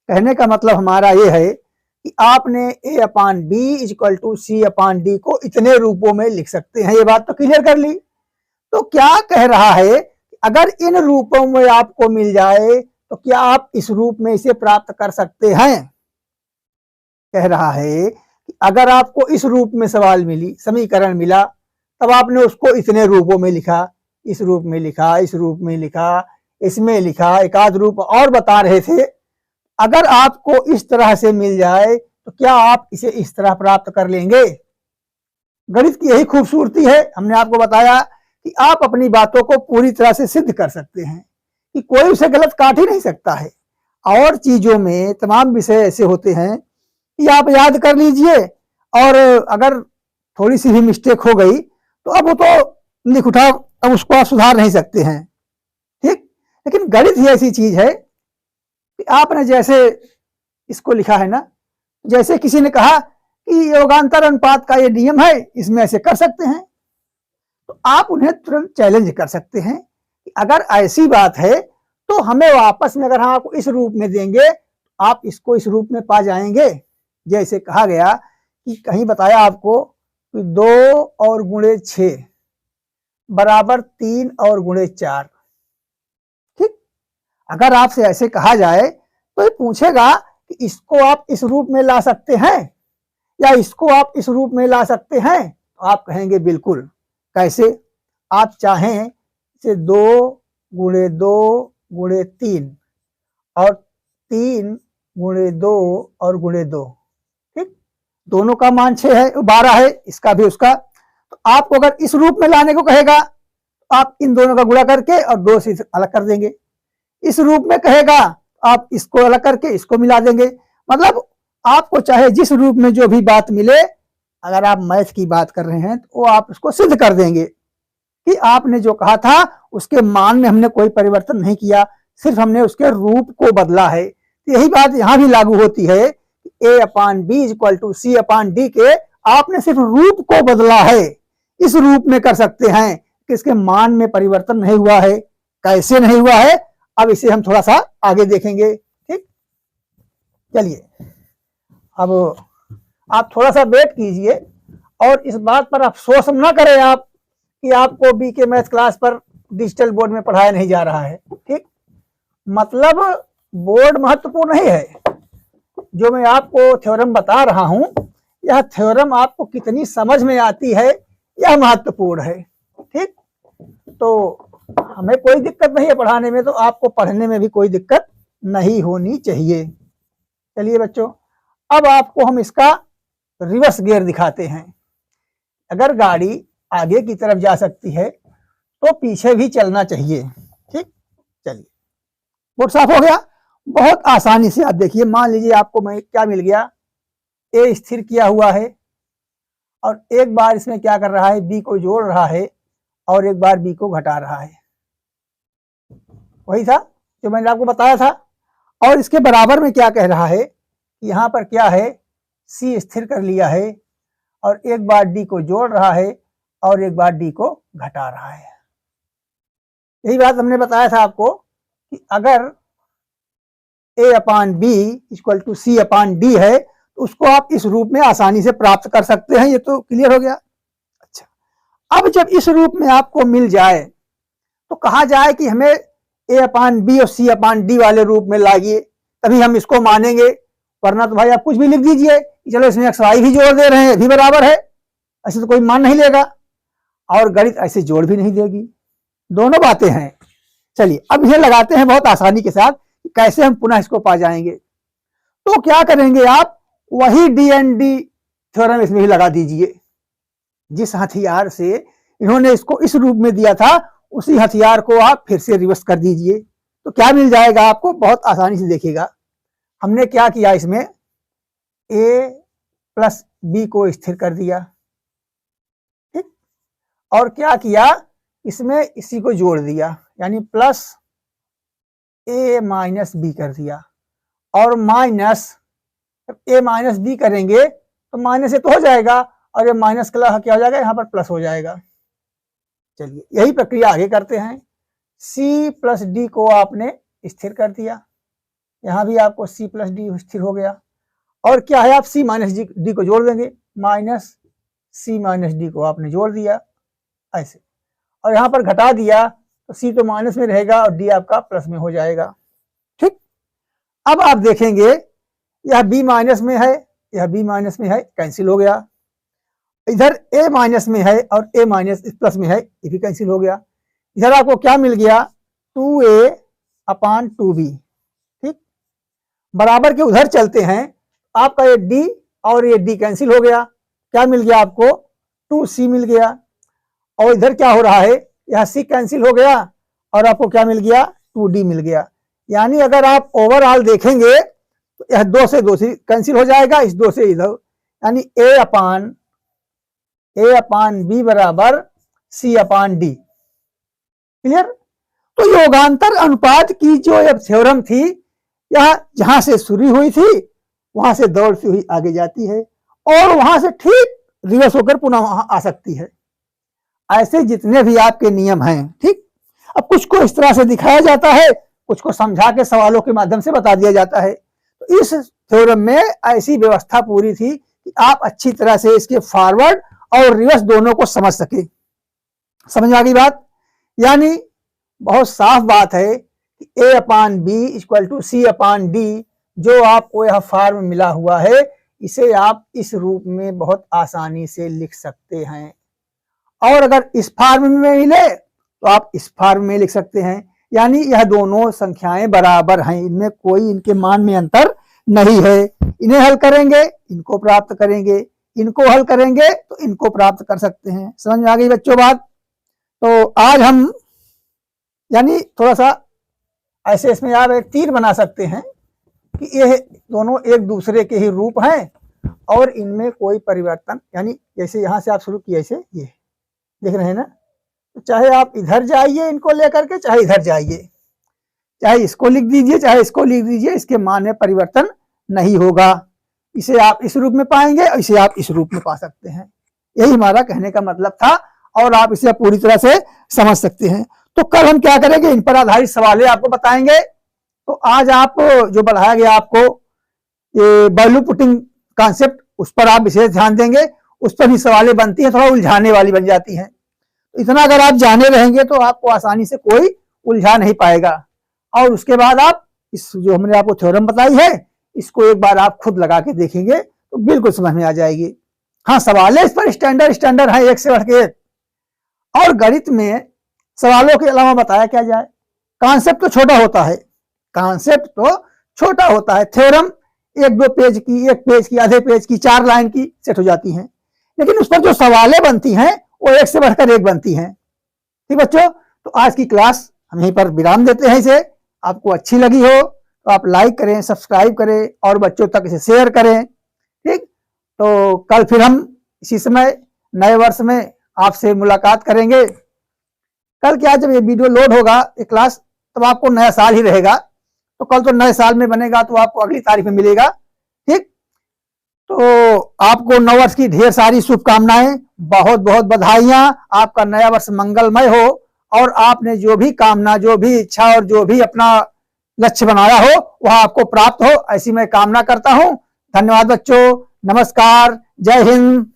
A: कहने का मतलब हमारा ये है कि आपने a/b इक्वल टू c/d को इतने रूपों में लिख सकते हैं। ये बात तो क्लियर कर ली। तो क्या कह रहा है, अगर इन रूपों में आपको मिल जाए तो क्या आप इस रूप में इसे प्राप्त कर सकते हैं। कह रहा है कि अगर आपको इस रूप में सवाल मिली, समीकरण मिला, तब आपने उसको इतने रूपों में लिखा, इस रूप में लिखा, इस रूप में लिखा, इसमें लिखा, एक आध रूप और बता रहे थे। अगर आपको इस तरह से मिल जाए तो क्या आप इसे इस तरह प्राप्त कर लेंगे? गणित की यही खूबसूरती है। हमने आपको बताया कि आप अपनी बातों को पूरी तरह से सिद्ध कर सकते हैं कि कोई उसे गलत काट ही नहीं सकता है। और चीजों में तमाम विषय ऐसे होते हैं कि आप याद कर लीजिए और अगर थोड़ी सी भी मिस्टेक हो गई तो अब वो तो लिख उठा, अब उसको आप सुधार नहीं सकते हैं, ठीक। लेकिन गणित ही ऐसी चीज है कि आपने जैसे इसको लिखा है ना, जैसे किसी ने कहा कि योगांतर अनुपात का ये नियम है, इसमें ऐसे कर सकते हैं, तो आप उन्हें तुरंत चैलेंज कर सकते हैं कि अगर ऐसी बात है तो हमें वापस में अगर हम आपको इस रूप में देंगे तो आप इसको इस रूप में पा जाएंगे। जैसे कहा गया कि कहीं बताया आपको कि 2 और गुणे 6 बराबर 3 और गुणे 4, ठीक। अगर आपसे ऐसे कहा जाए तो ये पूछेगा कि इसको आप इस रूप में ला सकते हैं या इसको आप इस रूप में ला सकते हैं, तो आप कहेंगे बिल्कुल। कैसे? आप चाहें इसे 2 गुणे 2 गुणे 3 और 3 गुणे 2 और गुणे 2, ठीक। दोनों का मान 6 है, 12 है, इसका भी उसका। तो आपको अगर इस रूप में लाने को कहेगा तो आप इन दोनों का गुणा करके और 2 से अलग कर देंगे। इस रूप में कहेगा आप इसको अलग करके इसको मिला देंगे। मतलब आपको चाहे जिस रूप में जो भी बात मिले, अगर आप मैथ की बात कर रहे हैं तो वो आप उसको सिद्ध कर देंगे कि आपने जो कहा था उसके मान में हमने कोई परिवर्तन नहीं किया, सिर्फ हमने उसके रूप को बदला है। तो यही बात यहां भी लागू होती है कि A/B = C/D के आपने सिर्फ रूप को बदला है, इस रूप में कर सकते हैं कि इसके मान में परिवर्तन नहीं हुआ है। कैसे नहीं हुआ है, अब इसे हम थोड़ा सा आगे देखेंगे, ठीक। चलिए, अब आप थोड़ा सा वेट कीजिए और इस बात पर अफसोस न करें आप कि आपको बी के मैथ क्लास पर डिजिटल बोर्ड में पढ़ाया नहीं जा रहा है, ठीक। मतलब बोर्ड महत्वपूर्ण नहीं है, जो मैं आपको थ्योरम बता रहा हूं, यह थ्योरम आपको कितनी समझ में आती है यह महत्वपूर्ण है, ठीक। तो हमें कोई दिक्कत नहीं है पढ़ाने में, तो आपको पढ़ने में भी कोई दिक्कत नहीं होनी चाहिए। चलिए बच्चों, अब आपको हम इसका रिवर्स गियर दिखाते हैं। अगर गाड़ी आगे की तरफ जा सकती है तो पीछे भी चलना चाहिए, ठीक। चलिए, बोर्ड साफ हो गया। बहुत आसानी से आप देखिए, मान लीजिए आपको मैं क्या मिल गया, ए स्थिर किया हुआ है और एक बार इसमें क्या कर रहा है, बी को जोड़ रहा है और एक बार बी को घटा रहा है। वही था जो मैंने आपको बताया था। और इसके बराबर में क्या कह रहा है, यहां पर क्या है, सी स्थिर कर लिया है और एक बार डी को जोड़ रहा है और एक बार डी को घटा रहा है। यही बात हमने बताया था आपको कि अगर A/B = C/D है तो उसको आप इस रूप में आसानी से प्राप्त कर सकते हैं। ये तो क्लियर हो गया। अच्छा, अब जब इस रूप में आपको मिल जाए तो कहा जाए कि हमें A/B और C/D वाले रूप में लाइए, तभी हम इसको मानेंगे, वरना तो भाई आप कुछ भी लिख दीजिए, चलो इसमें XY भी जोड़ दे रहे हैं, भी बराबर है, ऐसे तो कोई मान नहीं लेगा और गणित ऐसे जोड़ भी नहीं देगी। दोनों बातें हैं। चलिए, अब इसे लगाते हैं बहुत आसानी के साथ, कैसे हम पुनः इसको पा जाएंगे। तो क्या करेंगे आप, वही D&D थ्योरम इसमें भी लगा दीजिए। जिस हथियार से इन्होंने इसको इस रूप में दिया था, उसी हथियार को आप फिर से रिवर्स कर दीजिए। तो क्या मिल जाएगा आपको, बहुत आसानी से देखिएगा। हमने क्या किया, इसमें A+B को स्थिर कर दिया, ठीक। और क्या किया, इसमें इसी को जोड़ दिया, यानी प्लस A-B कर दिया और माइनस, A-B करेंगे तो माइनस से तो हो जाएगा और ये माइनस का क्या हो जाएगा, यहाँ पर प्लस हो जाएगा। चलिए, यही प्रक्रिया आगे करते हैं। C+D को आपने स्थिर कर दिया, यहाँ भी आपको C+D स्थिर हो गया। और क्या है, आप C-D को जोड़ देंगे, माइनस C-D को आपने जोड़ दिया ऐसे, और यहाँ पर घटा दिया तो C तो माइनस में रहेगा और D आपका प्लस में हो जाएगा, ठीक। अब आप देखेंगे यह B माइनस में है, यह बी माइनस में है, कैंसिल हो गया। इधर ए माइनस में है और ए माइनस प्लस में है, ये भी कैंसिल हो गया। इधर आपको क्या मिल गया, 2a/2b। ठीक, बराबर के उधर चलते हैं, आपका ये d और ये d कैंसिल हो गया, क्या मिल गया आपको, 2c मिल गया। और इधर क्या हो रहा है, यह c कैंसिल हो गया और आपको क्या मिल गया, 2d मिल गया। यानी अगर आप ओवरऑल देखेंगे तो यह 2 से 2 से कैंसिल हो जाएगा, इस 2 से इधर, यानी a/b बराबर c/d। क्लियर। तो योगांतर अनुपात की जो यह थ्योरम थी, यह जहां से शुरू हुई थी वहां से दौड़ती हुई आगे जाती है और वहां से ठीक रिवर्स होकर पुनः वहां आ सकती है। ऐसे जितने भी आपके नियम हैं, ठीक, अब कुछ को इस तरह से दिखाया जाता है, कुछ को समझा के सवालों के माध्यम से बता दिया जाता है। तो इस थ्योरम में ऐसी व्यवस्था पूरी थी कि आप अच्छी तरह से इसके फॉरवर्ड और रिवर्स दोनों को समझ सके। समझ आ गई बात। यानी बहुत साफ बात है कि a/b = c/d, जो आपको यह फॉर्म मिला हुआ है, इसे आप इस रूप में बहुत आसानी से लिख सकते हैं। और अगर इस फॉर्म में मिले तो आप इस फॉर्म में लिख सकते हैं। यानी यह दोनों संख्याएं बराबर हैं, इनमें कोई इनके मान में अंतर नहीं है। इन्हें हल करेंगे, इनको प्राप्त करेंगे, इनको हल करेंगे तो इनको प्राप्त कर सकते हैं। समझ में आ गई बच्चों बात। तो आज हम यानी थोड़ा सा ऐसे इसमें आप एक तीर बना सकते हैं कि ये दोनों एक दूसरे के ही रूप हैं और इनमें कोई परिवर्तन, यानी जैसे यहां से आप शुरू किए ऐसे ये देख रहे हैं ना, तो चाहे आप इधर जाइए इनको लेकर के, चाहे इधर जाइए, चाहे इसको लिख दीजिए चाहे इसको लिख दीजिए, इसके मान में परिवर्तन नहीं होगा। इसे आप इस रूप में पाएंगे और इसे आप इस रूप में पा सकते हैं। यही हमारा कहने का मतलब था और आप इसे पूरी तरह से समझ सकते हैं। तो कल हम क्या करेंगे, इन पर आधारित सवाल आपको बताएंगे। तो आज आप जो बढ़ाया गया आपको ये वैल्यू पुटिंग कॉन्सेप्ट, उस पर आप विशेष ध्यान देंगे। उस पर भी सवालें बनती हैं, थोड़ा उलझाने वाली बन जाती हैं। इतना अगर आप जाने रहेंगे तो आपको आसानी से कोई उलझा नहीं पाएगा। और उसके बाद आप इस जो हमने आपको थ्योरम बताई है, इसको एक बार आप खुद लगा के देखेंगे तो बिल्कुल समझ में आ जाएगी। हाँ, सवाल इस पर स्टैंडर्ड है, एक से बढ़ के। और गणित में सवालों के अलावा बताया क्या जाए, कॉन्सेप्ट तो छोटा होता है, कॉन्सेप्ट तो छोटा होता है। थ्योरम 1-2 पेज की, 1 पेज की, आधे पेज की, 4 लाइन की सेट हो जाती हैं, लेकिन उस पर जो सवालें बनती हैं वो एक से बढ़कर एक बनती हैं। ठीक बच्चों, तो आज की क्लास हम यहीं पर विराम देते हैं। इसे आपको अच्छी लगी हो तो आप लाइक करें, सब्सक्राइब करें और बच्चों तक इसे शेयर करें। ठीक, तो कल फिर हम इसी समय नए वर्ष में आपसे मुलाकात करेंगे। कल क्या, जब ये वीडियो लोड होगा ये क्लास, तब आपको नया साल ही रहेगा, तो कल तो नए साल में बनेगा, तो आपको अगली तारीख में मिलेगा। ठीक, तो आपको नववर्ष की ढेर सारी शुभकामनाएं, बहुत बहुत बधाइयां। आपका नया वर्ष मंगलमय हो और आपने जो भी कामना, जो भी इच्छा और जो भी अपना लक्ष्य बनाया हो वह आपको प्राप्त हो, ऐसी मैं कामना करता हूं। धन्यवाद बच्चों, नमस्कार, जय हिंद।